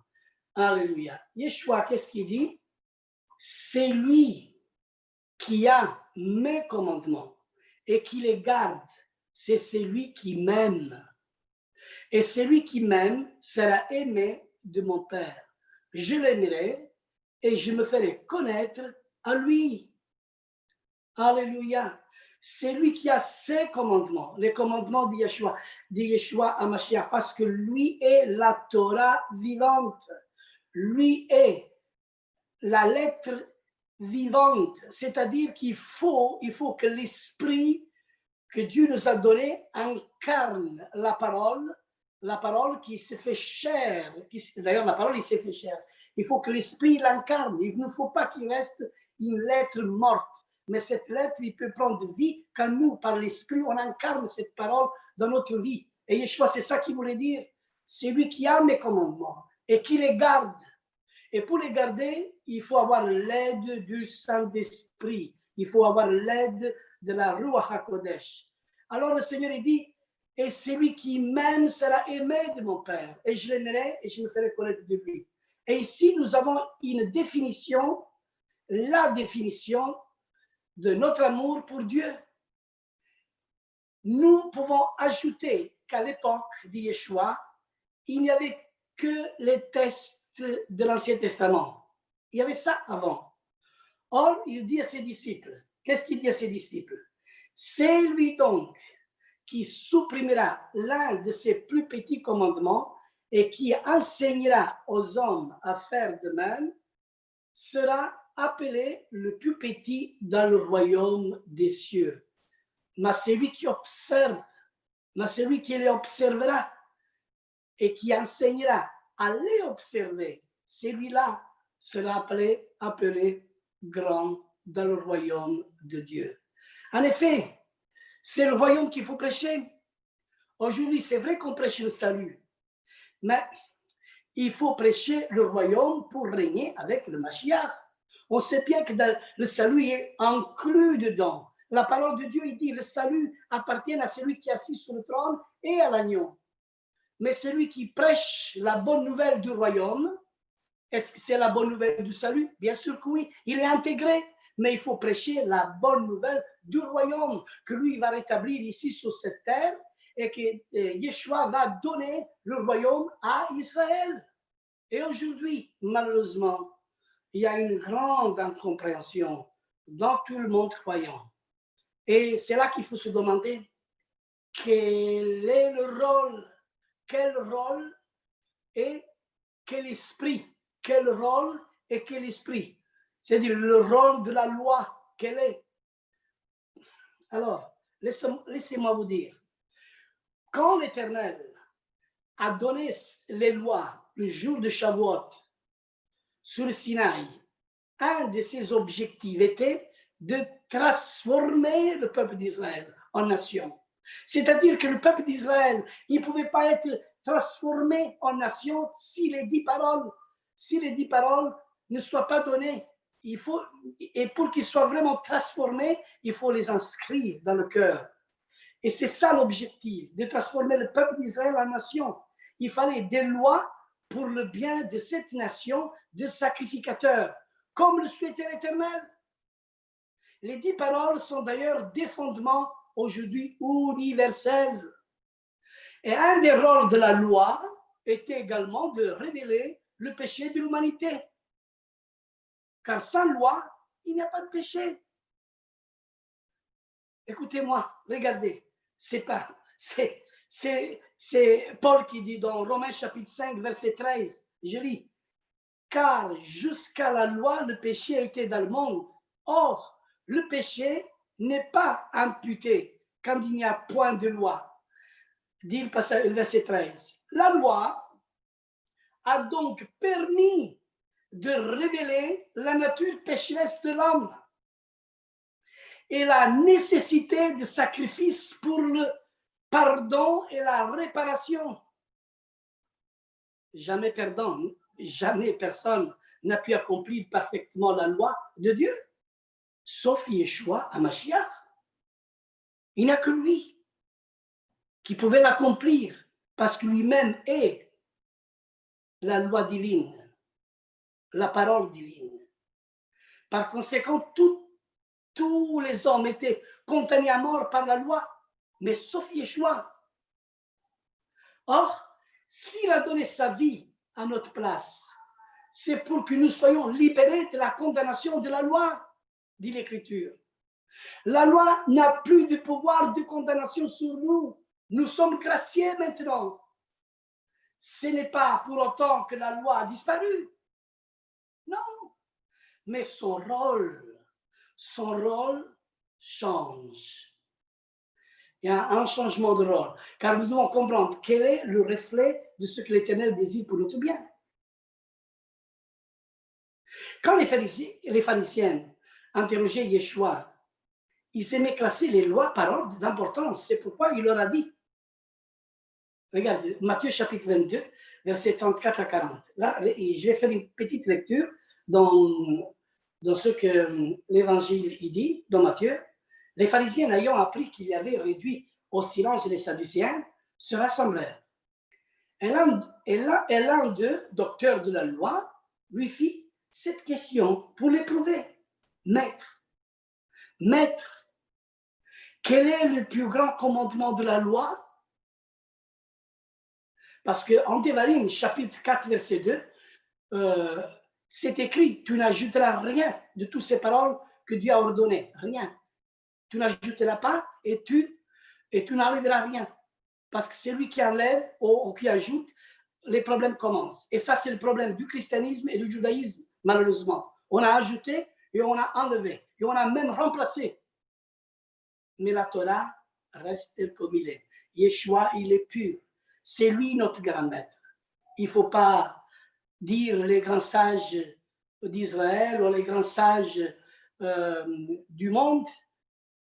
Alléluia. Yeshua, qu'est-ce qu'il dit? C'est lui qui a mes commandements et qui les garde. C'est celui qui m'aime. Et celui qui m'aime sera aimé de mon Père. Je l'aimerai et je me ferai connaître à lui. Alléluia. C'est lui qui a ses commandements, les commandements de Yeshua à Mashiach, parce que lui est la Torah vivante. Lui est la lettre vivante, c'est-à-dire qu'il faut que l'esprit que Dieu nous a donné incarne la parole qui se fait chair. D'ailleurs, la parole, il s'est fait chair. Il faut que l'esprit l'incarne. Il ne faut pas qu'il reste une lettre morte. Mais cette lettre, il peut prendre vie quand nous, par l'esprit, on incarne cette parole dans notre vie. Et Yeshua, c'est ça qu'il voulait dire. C'est lui qui a mes commandements et qui les garde. Et pour les garder, il faut avoir l'aide du Saint-Esprit. Il faut avoir l'aide de la Ruach HaKodesh. Alors le Seigneur il dit, et celui qui m'aime sera aimé de mon Père. Et je l'aimerai et je me ferai connaître de lui. Et ici, nous avons une définition, la définition de notre amour pour Dieu. nous pouvons ajouter qu'à l'époque de Yeshua, il n'y avait que les textes de l'Ancien Testament. Il y avait ça avant. Or, il dit à ses disciples, qu'est-ce qu'il dit à ses disciples? C'est lui donc qui supprimera l'un de ses plus petits commandements et qui enseignera aux hommes à faire de même, sera appelé le plus petit dans le royaume des cieux. Mais celui qui observe, mais celui qui les observera et qui enseignera à les observer, celui-là sera appelé grand dans le royaume de Dieu. En effet, c'est le royaume qu'il faut prêcher. Aujourd'hui, c'est vrai qu'on prêche le salut, mais il faut prêcher le royaume pour régner avec le Mashiach. On sait bien que le salut est inclus dedans. La parole de Dieu, il dit, le salut appartient à celui qui est assis sur le trône et à l'agneau. Mais celui qui prêche la bonne nouvelle du royaume, est-ce que c'est la bonne nouvelle du salut? Bien sûr que oui, il est intégré, mais il faut prêcher la bonne nouvelle du royaume que lui va rétablir ici sur cette terre et que Yeshua va donner le royaume à Israël. Et aujourd'hui, malheureusement, il y a une grande incompréhension dans tout le monde croyant. Et c'est là qu'il faut se demander quel est le rôle, quel rôle et quel esprit, quel rôle et quel esprit. C'est-à-dire le rôle de la loi, quel est. Alors, laissez-moi vous dire, quand l'Éternel a donné les lois le jour de Shavuot sur le Sinaï, un de ses objectifs était de transformer le peuple d'Israël en nation. C'est-à-dire que le peuple d'Israël, il ne pouvait pas être transformé en nation si les 10 paroles ne soient pas données. Et pour qu'ils soient vraiment transformés, il faut les inscrire dans le cœur. Et c'est ça l'objectif, de transformer le peuple d'Israël en nation. Il fallait des lois pour le bien de cette nation de sacrificateurs, comme le souhaitait l'Éternel. Les 10 paroles sont d'ailleurs des fondements aujourd'hui universels. Et un des rôles de la loi était également de révéler le péché de l'humanité. Car sans loi, il n'y a pas de péché. Écoutez-moi, regardez, c'est Paul qui dit dans Romains chapitre 5, verset 13, je lis, car jusqu'à la loi, le péché a été dans le monde. Or, le péché n'est pas imputé quand il n'y a point de loi. Dit le verset 13. La loi a donc permis de révéler la nature pécheresse de l'homme et la nécessité de sacrifice pour le pardon et la réparation. Jamais personne n'a pu accomplir parfaitement la loi de Dieu, sauf Yeshua à Mashiach. Il n'y a que lui qui pouvait l'accomplir parce que lui-même est la loi divine, la parole divine. Par conséquent, tous les hommes étaient condamnés à mort par la loi, mais sauf Yeshua. Or, s'il a donné sa vie à notre place, c'est pour que nous soyons libérés de la condamnation de la loi, dit l'Écriture. La loi n'a plus de pouvoir de condamnation sur nous. Nous sommes graciés maintenant. Ce n'est pas pour autant que la loi a disparu. Non. Mais son rôle change. Il y a un changement de rôle, car nous devons comprendre quel est le reflet de ce que l'Éternel désire pour notre bien. Quand les pharisiens interrogeaient Yeshua, ils aimaient classer les lois par ordre d'importance. C'est pourquoi il leur a dit, regardez, Matthieu chapitre 22, versets 34 à 40. Là, je vais faire une petite lecture dans ce que l'Évangile dit, dans Matthieu. Les pharisiens ayant appris qu'il y avait réduit au silence les Sadducéens, se rassemblèrent. Et l'un d'eux, docteur de la loi, lui fit cette question pour l'éprouver. Maître, Quel est le plus grand commandement de la loi? Parce qu'en Devarim, chapitre 4, verset 2, c'est écrit, tu n'ajouteras rien de toutes ces paroles que Dieu a ordonnées. Rien. Tu n'ajouteras pas et tu n'enlèveras rien. Parce que c'est lui qui enlève ou qui ajoute, les problèmes commencent. Et ça, c'est le problème du christianisme et du judaïsme, malheureusement. On a ajouté et on a enlevé. Et on a même remplacé. Mais la Torah reste tel comme il est. Yeshua, il est pur. C'est lui notre grand maître. Il ne faut pas dire les grands sages d'Israël ou les grands sages du monde.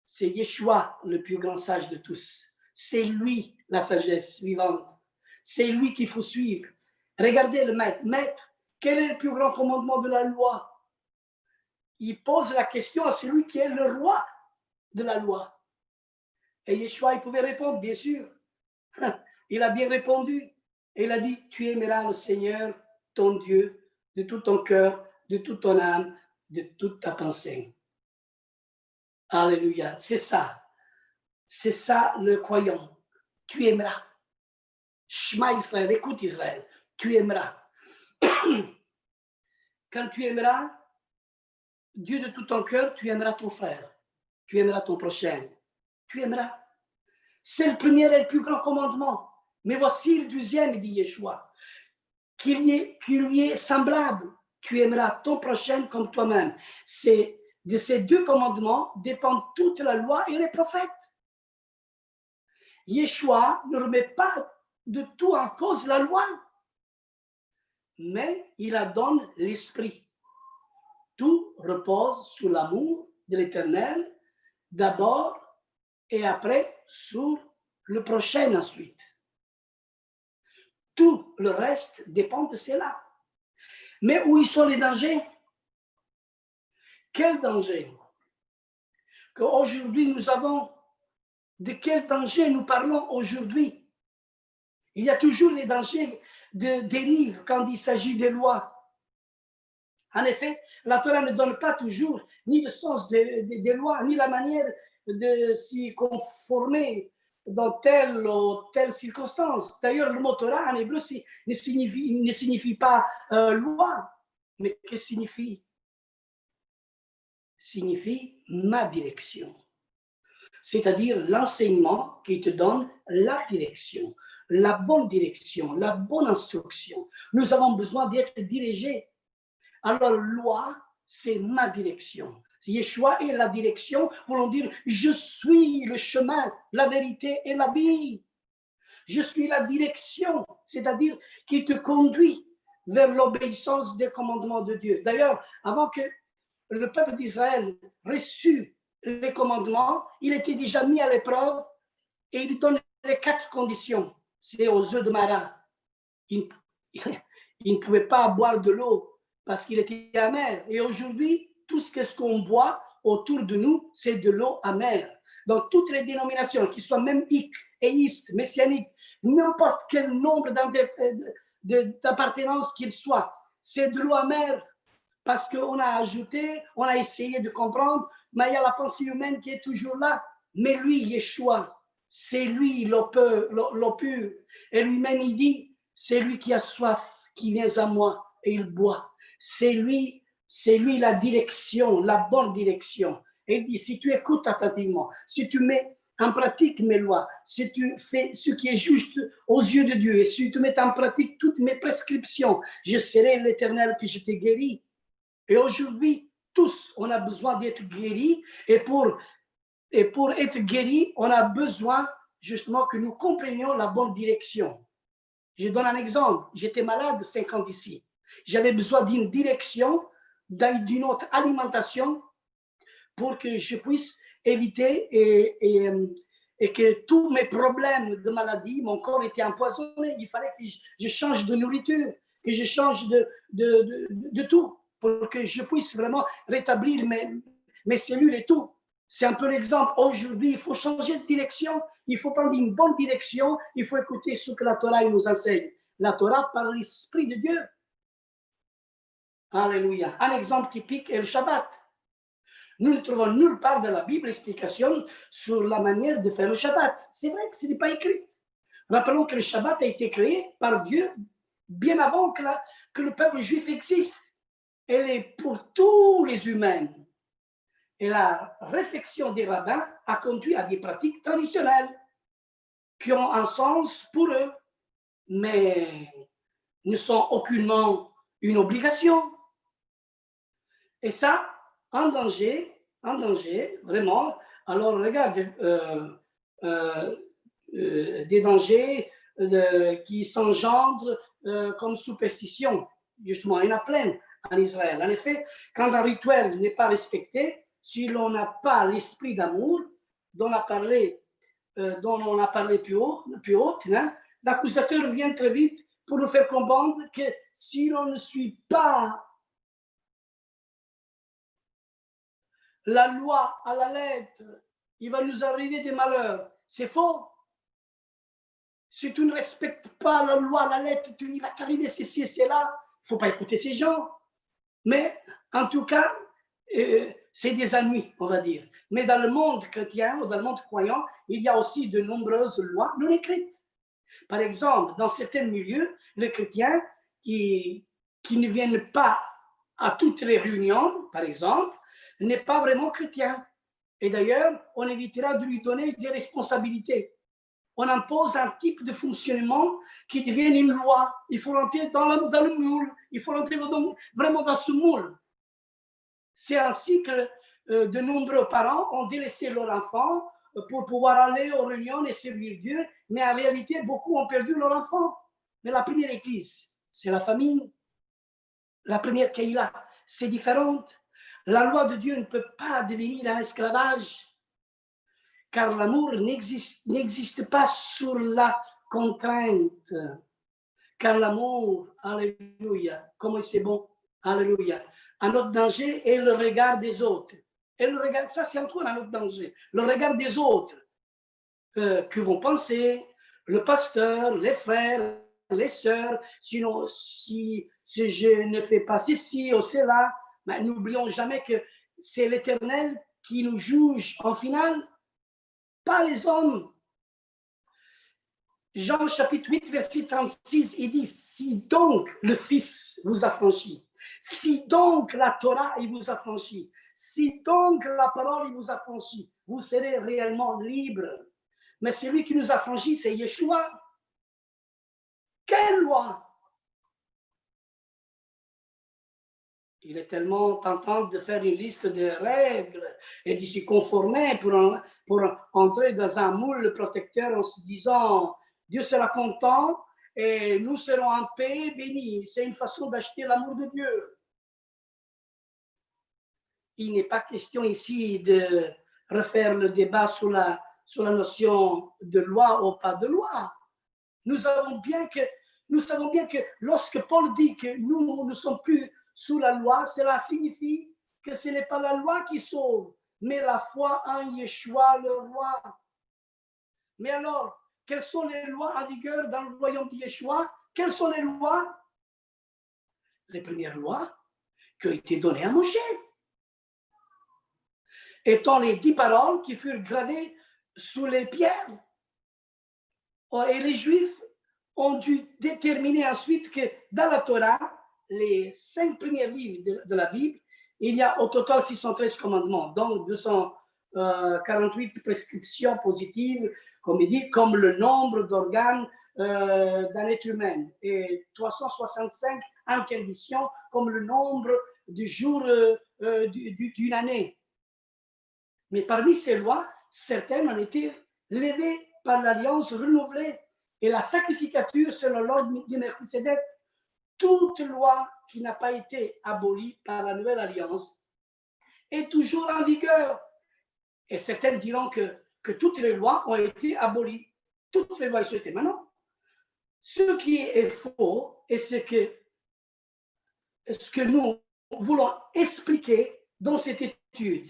C'est Yeshua, le plus grand sage de tous. C'est lui la sagesse vivante. C'est lui qu'il faut suivre. Regardez le maître. Maître, quel est le plus grand commandement de la loi? Il pose la question à celui qui est le roi de la loi. Et Yeshua, il pouvait répondre, bien sûr. Il a bien répondu. Et il a dit, tu aimeras le Seigneur, ton Dieu, de tout ton cœur, de toute ton âme, de toute ta pensée. Alléluia. C'est ça. C'est ça le croyant. Tu aimeras. Shema Israël, écoute Israël. Tu aimeras. Quand tu aimeras Dieu de tout ton cœur, tu aimeras ton frère. Tu aimeras ton prochain. Tu aimeras. C'est le premier et le plus grand commandement. Mais voici le deuxième, dit Yeshua, qui lui est semblable. Tu aimeras ton prochain comme toi-même. C'est de ces deux commandements dépendent toute la loi et les prophètes. Yeshua ne remet pas de tout en cause la loi, mais il en donne l'esprit. Tout repose sur l'amour de l'Éternel d'abord et après sur le prochain ensuite. Tout le reste dépend de cela. Mais où y sont les dangers? Quel danger? Qu'aujourd'hui nous avons, de quel danger nous parlons aujourd'hui? Il y a toujours les dangers de dérive quand il s'agit des lois. En effet, la Torah ne donne pas toujours ni le sens des lois, ni la manière de s'y conformer dans telle ou telle circonstance. D'ailleurs, le mot Torah en hébreu ne signifie pas loi, mais qu'est-ce que signifie? Signifie ma direction. C'est-à-dire l'enseignement qui te donne la direction, la bonne instruction. Nous avons besoin d'être dirigés. Alors, loi, c'est ma direction. Yeshua est la direction, voulons dire, je suis le chemin, la vérité et la vie. Je suis la direction, c'est-à-dire qui te conduit vers l'obéissance des commandements de Dieu. D'ailleurs, avant que le peuple d'Israël reçût les commandements, il était déjà mis à l'épreuve et il donne les 4 conditions. C'est aux œufs de Mara. Il ne pouvait pas boire de l'eau parce qu'il était amer. Et aujourd'hui, tout ce qu'on boit autour de nous, c'est de l'eau amère. Dans toutes les dénominations, qu'ils soient même éistes, messianiques, n'importe quel nombre d'appartenances qu'il soit, c'est de l'eau amère parce qu'on a ajouté, on a essayé de comprendre, mais il y a la pensée humaine qui est toujours là. Mais lui, Yeshua, c'est lui l'eau pure. Et lui-même, il dit, c'est lui qui a soif, qui vient à moi et il boit. C'est lui la direction, la bonne direction. Et il dit, si tu écoutes attentivement, si tu mets en pratique mes lois, si tu fais ce qui est juste aux yeux de Dieu, et si tu mets en pratique toutes mes prescriptions, je serai l'Éternel que je t'ai guéri. Et aujourd'hui, tous, on a besoin d'être guéris. Et pour être guéris, on a besoin justement que nous comprenions la bonne direction. Je donne un exemple. J'étais malade 5 ans d'ici. J'avais besoin d'une direction, d'une autre alimentation pour que je puisse éviter et que tous mes problèmes de maladie, mon corps était empoisonné. Il fallait que je change de nourriture, que je change de tout pour que je puisse vraiment rétablir mes cellules et tout. C'est un peu l'exemple. Aujourd'hui, il faut changer de direction, il faut prendre une bonne direction, il faut écouter ce que la Torah nous enseigne. La Torah par l'Esprit de Dieu. Alléluia. Un exemple typique est le Shabbat. Nous ne trouvons nulle part dans la Bible explication sur la manière de faire le Shabbat. C'est vrai que ce n'est pas écrit. Rappelons que le Shabbat a été créé par Dieu bien avant que le peuple juif existe. Elle est pour tous les humains. Et la réflexion des rabbins a conduit à des pratiques traditionnelles qui ont un sens pour eux, mais ne sont aucunement une obligation. Et ça, en danger, vraiment. Alors, regarde, des dangers qui s'engendrent comme superstition. Justement, il y en a plein en Israël. En effet, quand un rituel n'est pas respecté, si l'on n'a pas l'esprit d'amour dont on a parlé plus haut, hein, l'accusateur vient très vite pour nous faire comprendre que si l'on ne suit pas la loi à la lettre, il va nous arriver des malheurs. C'est faux. Si tu ne respectes pas la loi à la lettre, il va t'arriver ceci et cela. Il ne faut pas écouter ces gens. Mais en tout cas, c'est des ennemis, on va dire. Mais dans le monde chrétien ou dans le monde croyant, il y a aussi de nombreuses lois non écrites. Par exemple, dans certains milieux, les chrétiens qui ne viennent pas à toutes les réunions, par exemple, n'est pas vraiment chrétien. Et d'ailleurs, on évitera de lui donner des responsabilités. On impose un type de fonctionnement qui devient une loi. Il faut rentrer dans le moule. Il faut rentrer vraiment dans ce moule. C'est ainsi que de nombreux parents ont délaissé leur enfant pour pouvoir aller aux réunions et servir Dieu, mais en réalité, beaucoup ont perdu leur enfant. Mais la première église, c'est la famille. La première Keïla, c'est différente. La loi de Dieu ne peut pas devenir un esclavage, car l'amour n'existe pas sur la contrainte. Car l'amour, alléluia, comment c'est bon, alléluia. Un autre danger est le regard des autres. Et le regard, ça c'est encore un autre danger. Le regard des autres, que vont penser le pasteur, les frères, les sœurs, sinon si je ne fais pas ceci ou cela, mais n'oublions jamais que c'est l'Éternel qui nous juge en finale, pas les hommes. Jean chapitre 8, verset 36, il dit, si donc le Fils vous a franchi, si donc la Torah il vous a franchi, si donc la parole il vous a franchi, vous serez réellement libre. Mais celui qui nous a franchi, c'est Yeshua. Quelle loi? Il est tellement tentant de faire une liste de règles et de s'y conformer pour entrer dans un moule protecteur en se disant Dieu sera content et nous serons en paix, bénis. C'est une façon d'acheter l'amour de Dieu. Il n'est pas question ici de refaire le débat sur la notion de loi ou pas de loi. Nous savons bien que lorsque Paul dit que nous ne sommes plus sous la loi, cela signifie que ce n'est pas la loi qui sauve, mais la foi en Yeshua le roi. Mais alors, quelles sont les lois en vigueur dans le royaume de Yeshua? Quelles sont les lois? Les premières lois qui ont été données à Moshe. Étant les 10 paroles qui furent gravées sous les pierres. Et les Juifs ont dû déterminer ensuite que dans la Torah, les 5 premiers livres de la Bible, il y a au total 613 commandements, donc 248 prescriptions positives, comme il dit, comme le nombre d'organes d'un être humain, et 365 interdictions, comme le nombre de jours d'une année. Mais parmi ces lois, certaines ont été levées par l'alliance renouvelée et la sacrificature selon l'ordre de Melchisédek. Toute loi qui n'a pas été abolie par la nouvelle alliance est toujours en vigueur. Et certains diront que toutes les lois ont été abolies. Toutes les lois sont été maintenant. Ce qui est faux et ce que nous voulons expliquer dans cette étude,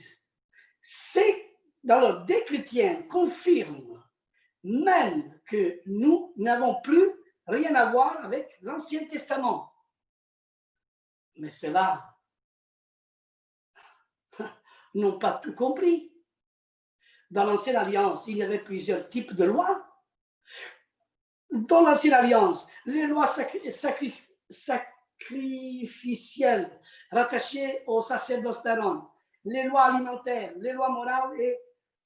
c'est d'alors des chrétiens confirment même que nous n'avons plus rien à voir avec l'Ancien Testament. Mais cela, n'ont pas tout compris. Dans l'Ancienne Alliance, il y avait plusieurs types de lois. Dans l'Ancienne Alliance, les lois sacrificielles rattachées au sacerdoce d'Aaron, les lois alimentaires, les lois morales et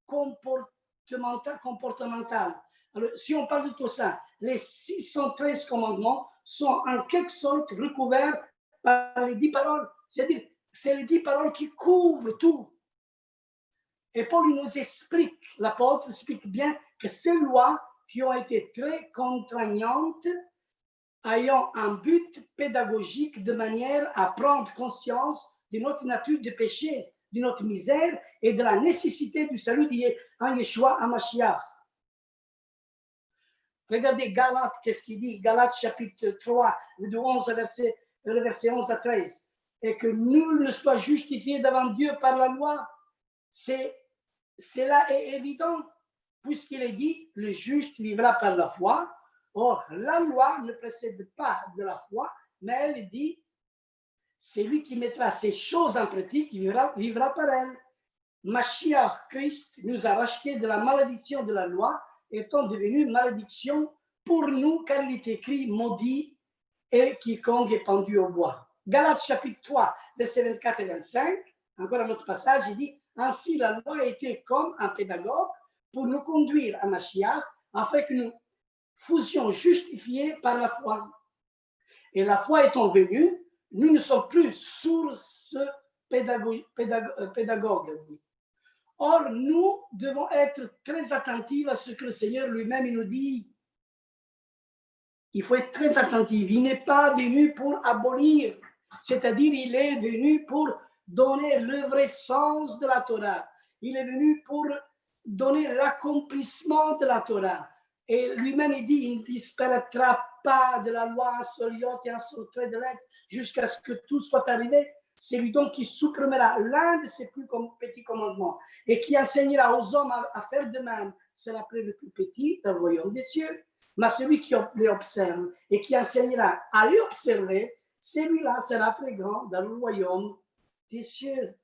comportementales. Alors, si on parle de tout ça, les 613 commandements sont en quelque sorte recouverts par les 10 paroles. C'est-à-dire, c'est les 10 paroles qui couvrent tout. Et Paul nous explique, l'apôtre explique bien que ces lois qui ont été très contraignantes, ayant un but pédagogique de manière à prendre conscience de notre nature de péché, de notre misère et de la nécessité du salut en Yeshua HaMashiach. Regardez Galates, qu'est-ce qu'il dit? Galates chapitre 3, le verset 11 à 13. Et que nul ne soit justifié devant Dieu par la loi. Cela est évident, puisqu'il est dit, le juste vivra par la foi. Or, la loi ne précède pas de la foi, mais elle dit, c'est lui qui mettra ces choses en pratique, qui vivra par elle. Mashiach, Christ, nous a rachetés de la malédiction de la loi, étant devenu malédiction pour nous, car il est écrit, maudit et quiconque est pendu au bois. Galates chapitre 3, versets 24 et 25, encore un autre passage, il dit, ainsi la loi était comme un pédagogue pour nous conduire à Mashiach, afin que nous fussions justifiés par la foi. Et la foi étant venue, nous ne sommes plus sous ce pédagogue. Or, nous devons être très attentifs à ce que le Seigneur lui-même nous dit. Il faut être très attentif. Il n'est pas venu pour abolir, c'est-à-dire il est venu pour donner le vrai sens de la Torah. Il est venu pour donner l'accomplissement de la Torah. Et lui-même, il dit, il ne disparaîtra pas de la loi un seul iot et un seul trait de lettre jusqu'à ce que tout soit arrivé. C'est lui donc qui supprimera l'un de ses plus petits commandements et qui enseignera aux hommes à faire de même. C'est l'appelé le plus petit dans le royaume des cieux. Mais celui qui les observe et qui enseignera à les observer, celui-là sera plus grand dans le royaume des cieux.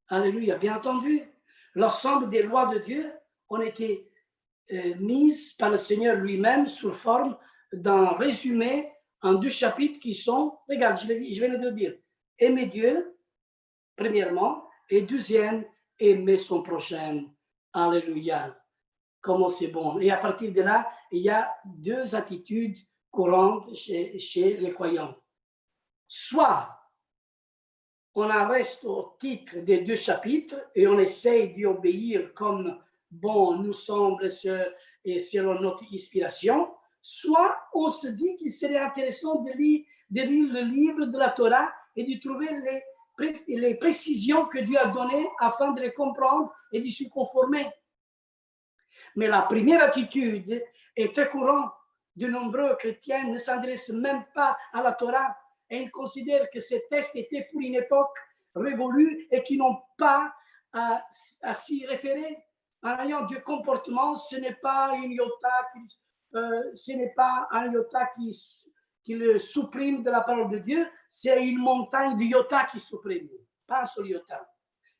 Alléluia, bien entendu. L'ensemble des lois de Dieu ont été mises par le Seigneur lui-même sous forme d'un résumé en 2 chapitres qui sont, regarde, je viens de le dire, aimer Dieu, premièrement, et deuxième, aimer son prochain. Alléluia. Comment c'est bon. Et à partir de là, il y a 2 attitudes courantes chez les croyants. Soit on en reste au titre des 2 chapitres et on essaye d'y obéir comme bon nous semble et selon notre inspiration, soit on se dit qu'il serait intéressant de lire le livre de la Torah et de trouver les précisions que Dieu a données afin de les comprendre et de s'y conformer. Mais la première attitude est très courante. De nombreux chrétiens ne s'intéressent même pas à la Torah et ils considèrent que ces textes étaient pour une époque révolue et qui n'ont pas à s'y référer. En ayant du comportement, ce n'est pas un iota qui le supprime de la parole de Dieu, c'est une montagne de iota qui supprime, pas un seul iota,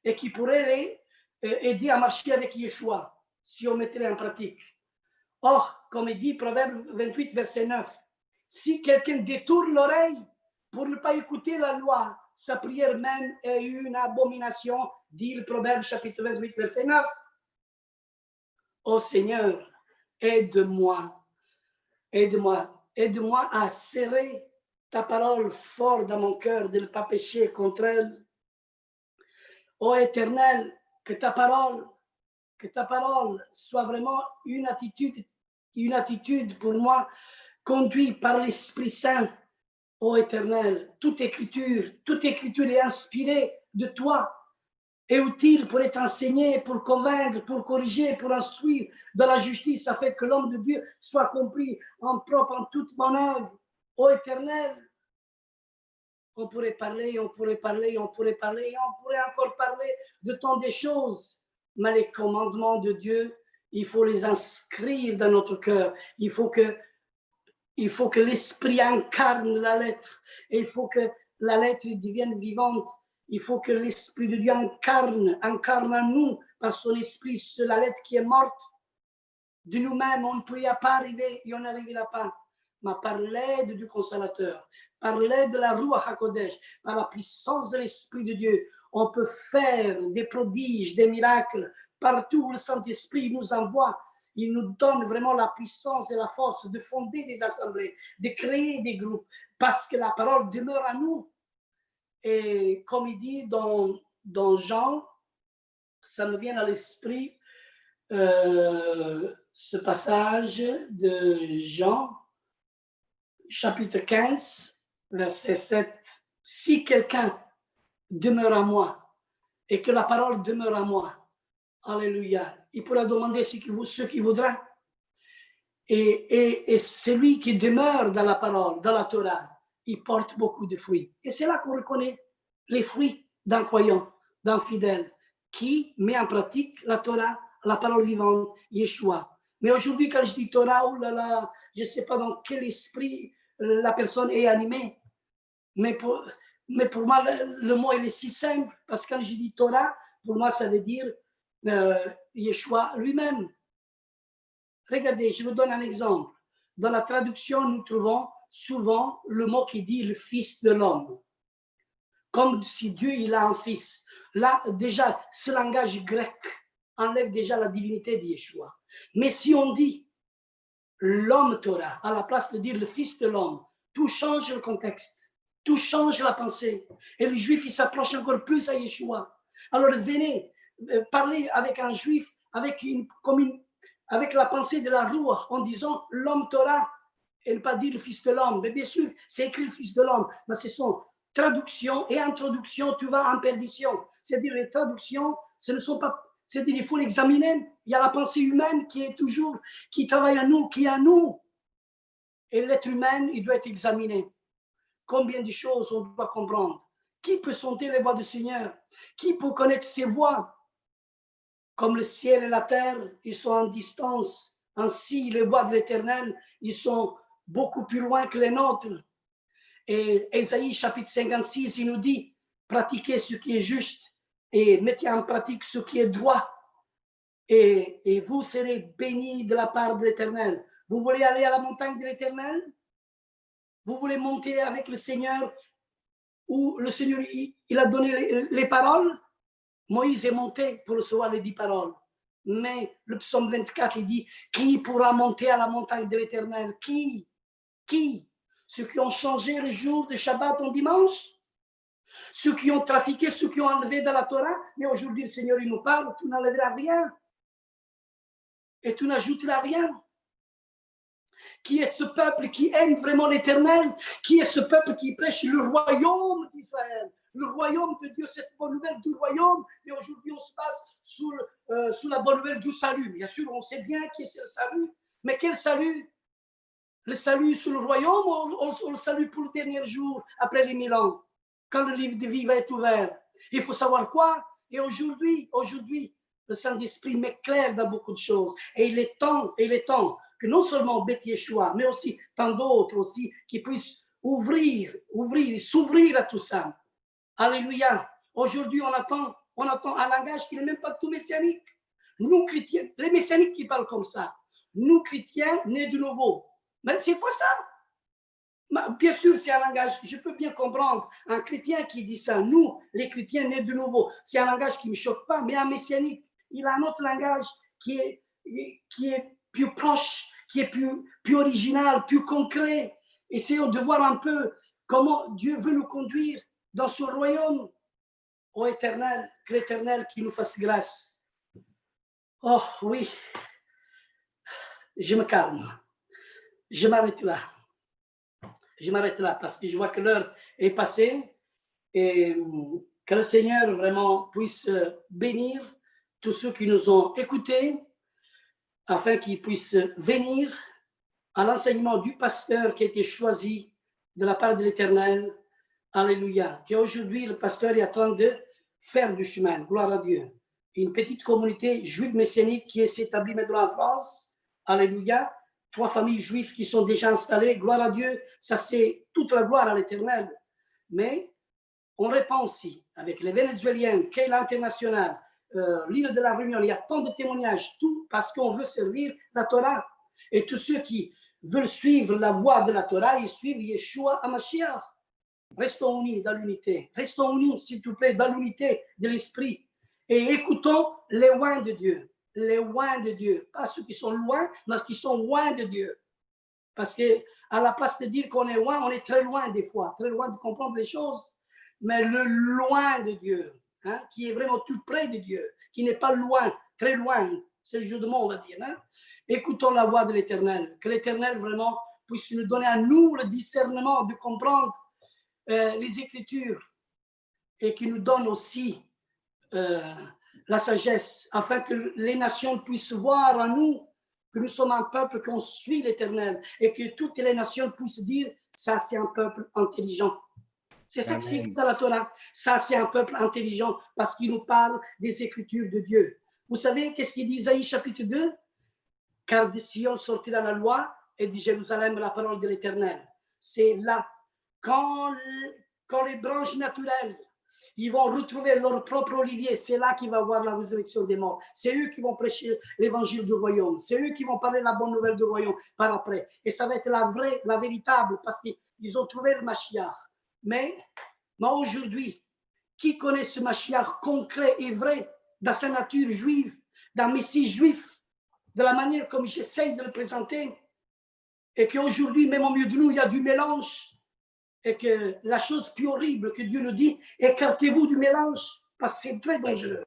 et qui pourrait les aider à marcher avec Yeshua si on mettrait en pratique. Or, comme il dit Proverbe 28, verset 9, si quelqu'un détourne l'oreille pour ne pas écouter la loi, sa prière même est une abomination, dit le Proverbe chapitre 28, verset 9. Ô Seigneur, aide-moi à serrer ta parole fort dans mon cœur, de ne pas pécher contre elle. Ô Éternel, que ta parole soit vraiment une attitude pour moi, conduite par l'Esprit Saint. Ô Éternel, toute écriture est inspirée de toi, est utile pour être enseignée, pour convaincre, pour corriger, pour instruire dans la justice, afin que l'homme de Dieu soit compris en propre, en toute bonne œuvre. Ô Éternel, on pourrait encore parler de tant de choses, mais les commandements de Dieu, il faut les inscrire dans notre cœur. Il faut que l'Esprit incarne la lettre. Et il faut que la lettre devienne vivante Il faut que l'Esprit de Dieu incarne en nous par son Esprit la lettre qui est morte. De nous-mêmes, on ne pourrait pas arriver et on n'arrivera pas. Mais par l'aide du Consolateur, par l'aide de la Ruach HaKodesh, par la puissance de l'Esprit de Dieu, on peut faire des prodiges, des miracles. Partout où le Saint-Esprit nous envoie, il nous donne vraiment la puissance et la force de fonder des assemblées, de créer des groupes, parce que la parole demeure à nous. Et comme il dit dans Jean, ça me vient à l'esprit, ce passage de Jean, chapitre 15, verset 7. Si quelqu'un demeure à moi et que la parole demeure à moi, alléluia, il pourra demander ce qu'il voudra. Et celui qui demeure dans la parole, dans la Torah, il porte beaucoup de fruits. Et c'est là qu'on reconnaît les fruits d'un croyant, d'un fidèle, qui met en pratique la Torah, la parole vivante, Yeshua. Mais aujourd'hui, quand je dis Torah, oh là là, je ne sais pas dans quel esprit la personne est animée. Mais pour moi, le mot il est si simple, parce que quand je dis Torah, pour moi, ça veut dire Yeshua lui-même. Regardez, je vous donne un exemple. Dans la traduction, nous trouvons souvent le mot qui dit le Fils de l'homme. Comme si Dieu, il a un fils. Là, déjà, ce langage grec enlève déjà la divinité de Yeshua. Mais si on dit l'homme Torah, à la place de dire le Fils de l'homme, tout change le contexte, tout change la pensée. Et le juif, il s'approche encore plus à Yeshua. Alors venez parler avec un juif, avec la pensée de la Ruach, en disant l'homme Torah, et ne pas dire le Fils de l'homme. Mais bien sûr, c'est écrit le Fils de l'homme, mais ce sont traduction et introduction, tu vas en perdition. C'est-à-dire les traductions, ce ne sont pas, c'est-à-dire il faut l'examiner. Il y a la pensée humaine qui travaille à nous, qui est à nous. Et l'être humain, il doit être examiné. Combien de choses on doit comprendre? Qui peut sonder les voies du Seigneur? Qui peut connaître ses voies? Comme le ciel et la terre, ils sont en distance. Ainsi, les voies de l'Éternel, ils sont beaucoup plus loin que les nôtres. Et Ésaïe chapitre 56, il nous dit, pratiquez ce qui est juste et mettez en pratique ce qui est droit. Et vous serez bénis de la part de l'Éternel. Vous voulez aller à la montagne de l'Éternel? Vous voulez monter avec le Seigneur où le Seigneur il a donné les paroles? Moïse est monté pour recevoir les 10 paroles. Mais le psaume 24, il dit, qui pourra monter à la montagne de l'Éternel? Qui? Ceux qui ont changé le jour de Shabbat en dimanche? Ceux qui ont trafiqué, ceux qui ont enlevé de la Torah? Mais aujourd'hui, le Seigneur, il nous parle, tu n'enlèveras rien. Et tu n'ajouteras rien. Qui est ce peuple qui aime vraiment l'Éternel? Qui est ce peuple qui prêche le royaume d'Israël? Le royaume de Dieu, cette bonne nouvelle du royaume. Et aujourd'hui, on se passe sous la bonne nouvelle du salut. Bien sûr, on sait bien qui est le salut. Mais quel salut? Le salut sous le royaume ou le salut pour le dernier jour, après les 1000 ans, quand le livre de vie va être ouvert? Il faut savoir quoi? Et aujourd'hui, le Saint-Esprit m'éclaire dans beaucoup de choses. Et il est temps que non seulement Beth Yeshua, mais aussi tant d'autres aussi, qui puissent s'ouvrir à tout ça. Alléluia. Aujourd'hui, on attend un langage qui n'est même pas tout messianique. Nous, chrétiens, les messianiques qui parlent comme ça, nous, chrétiens, nés de nouveau. Mais c'est quoi ça? Bien sûr, c'est un langage, je peux bien comprendre un chrétien qui dit ça. Nous, les chrétiens nés de nouveau, c'est un langage qui ne me choque pas, mais un messianique, il a un autre langage qui est plus proche, qui est plus original, plus concret. Essayons de voir un peu comment Dieu veut nous conduire dans son royaume. Ô Éternel, que l'Éternel qui nous fasse grâce. Oh oui, je me calme. Je m'arrête là. Parce que je vois que l'heure est passée et que le Seigneur vraiment puisse bénir tous ceux qui nous ont écoutés afin qu'ils puissent venir à l'enseignement du pasteur qui a été choisi de la part de l'Éternel. Alléluia. Qu'aujourd'hui, le pasteur est en train de faire du chemin. Gloire à Dieu. Une petite communauté juive messianique qui s'est établie maintenant en France. Alléluia. 3 familles juives qui sont déjà installées. Gloire à Dieu. Ça, c'est toute la gloire à l'Éternel. Mais on répond aussi avec les Vénézuéliens, Kayla International, l'île de la Réunion, il y a tant de témoignages, tout parce qu'on veut servir la Torah. Et tous ceux qui veulent suivre la voie de la Torah, ils suivent Yeshua HaMashiach. Restons unis dans l'unité. Restons unis, s'il te plaît, dans l'unité de l'esprit. Et écoutons les loin de Dieu. Les loin de Dieu. Pas ceux qui sont loin, mais ceux qui sont loin de Dieu. Parce qu'à la place de dire qu'on est loin, on est très loin des fois, très loin de comprendre les choses. Mais le loin de Dieu, hein, qui est vraiment tout près de Dieu, qui n'est pas loin, très loin, c'est le jeu de mots, on va dire. Hein. Écoutons la voix de l'Éternel. Que l'Éternel vraiment puisse nous donner à nous le discernement de comprendre les Écritures et qui nous donne aussi la sagesse afin que les nations puissent voir en nous que nous sommes un peuple qu'on suit l'Éternel et que toutes les nations puissent dire ça c'est un peuple intelligent. C'est ça que c'est dans la Torah. Ça c'est un peuple intelligent parce qu'il nous parle des Écritures de Dieu. Vous savez qu'est-ce qu'il dit Isaïe chapitre 2? Car de Sion sortira la loi et de Jérusalem la parole de l'Éternel. C'est là quand les branches naturelles ils vont retrouver leur propre olivier, c'est là qu'il va y avoir la résurrection des morts. C'est eux qui vont prêcher l'évangile du royaume. C'est eux qui vont parler la bonne nouvelle du royaume par après. Et ça va être la vraie, la véritable, parce qu'ils ont trouvé le Mashiach. Mais aujourd'hui, qui connaît ce Mashiach concret et vrai dans sa nature juive, d'un Messie juif, de la manière comme j'essaye de le présenter, et qu'aujourd'hui, même au milieu de nous, il y a du mélange. Et que la chose plus horrible que Dieu nous dit, écartez-vous du mélange, parce que c'est très dangereux.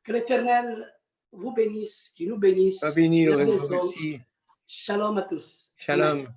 Que l'Éternel vous bénisse, qu'il nous bénisse.
Merci.
Shalom à tous.
Shalom.
Amen.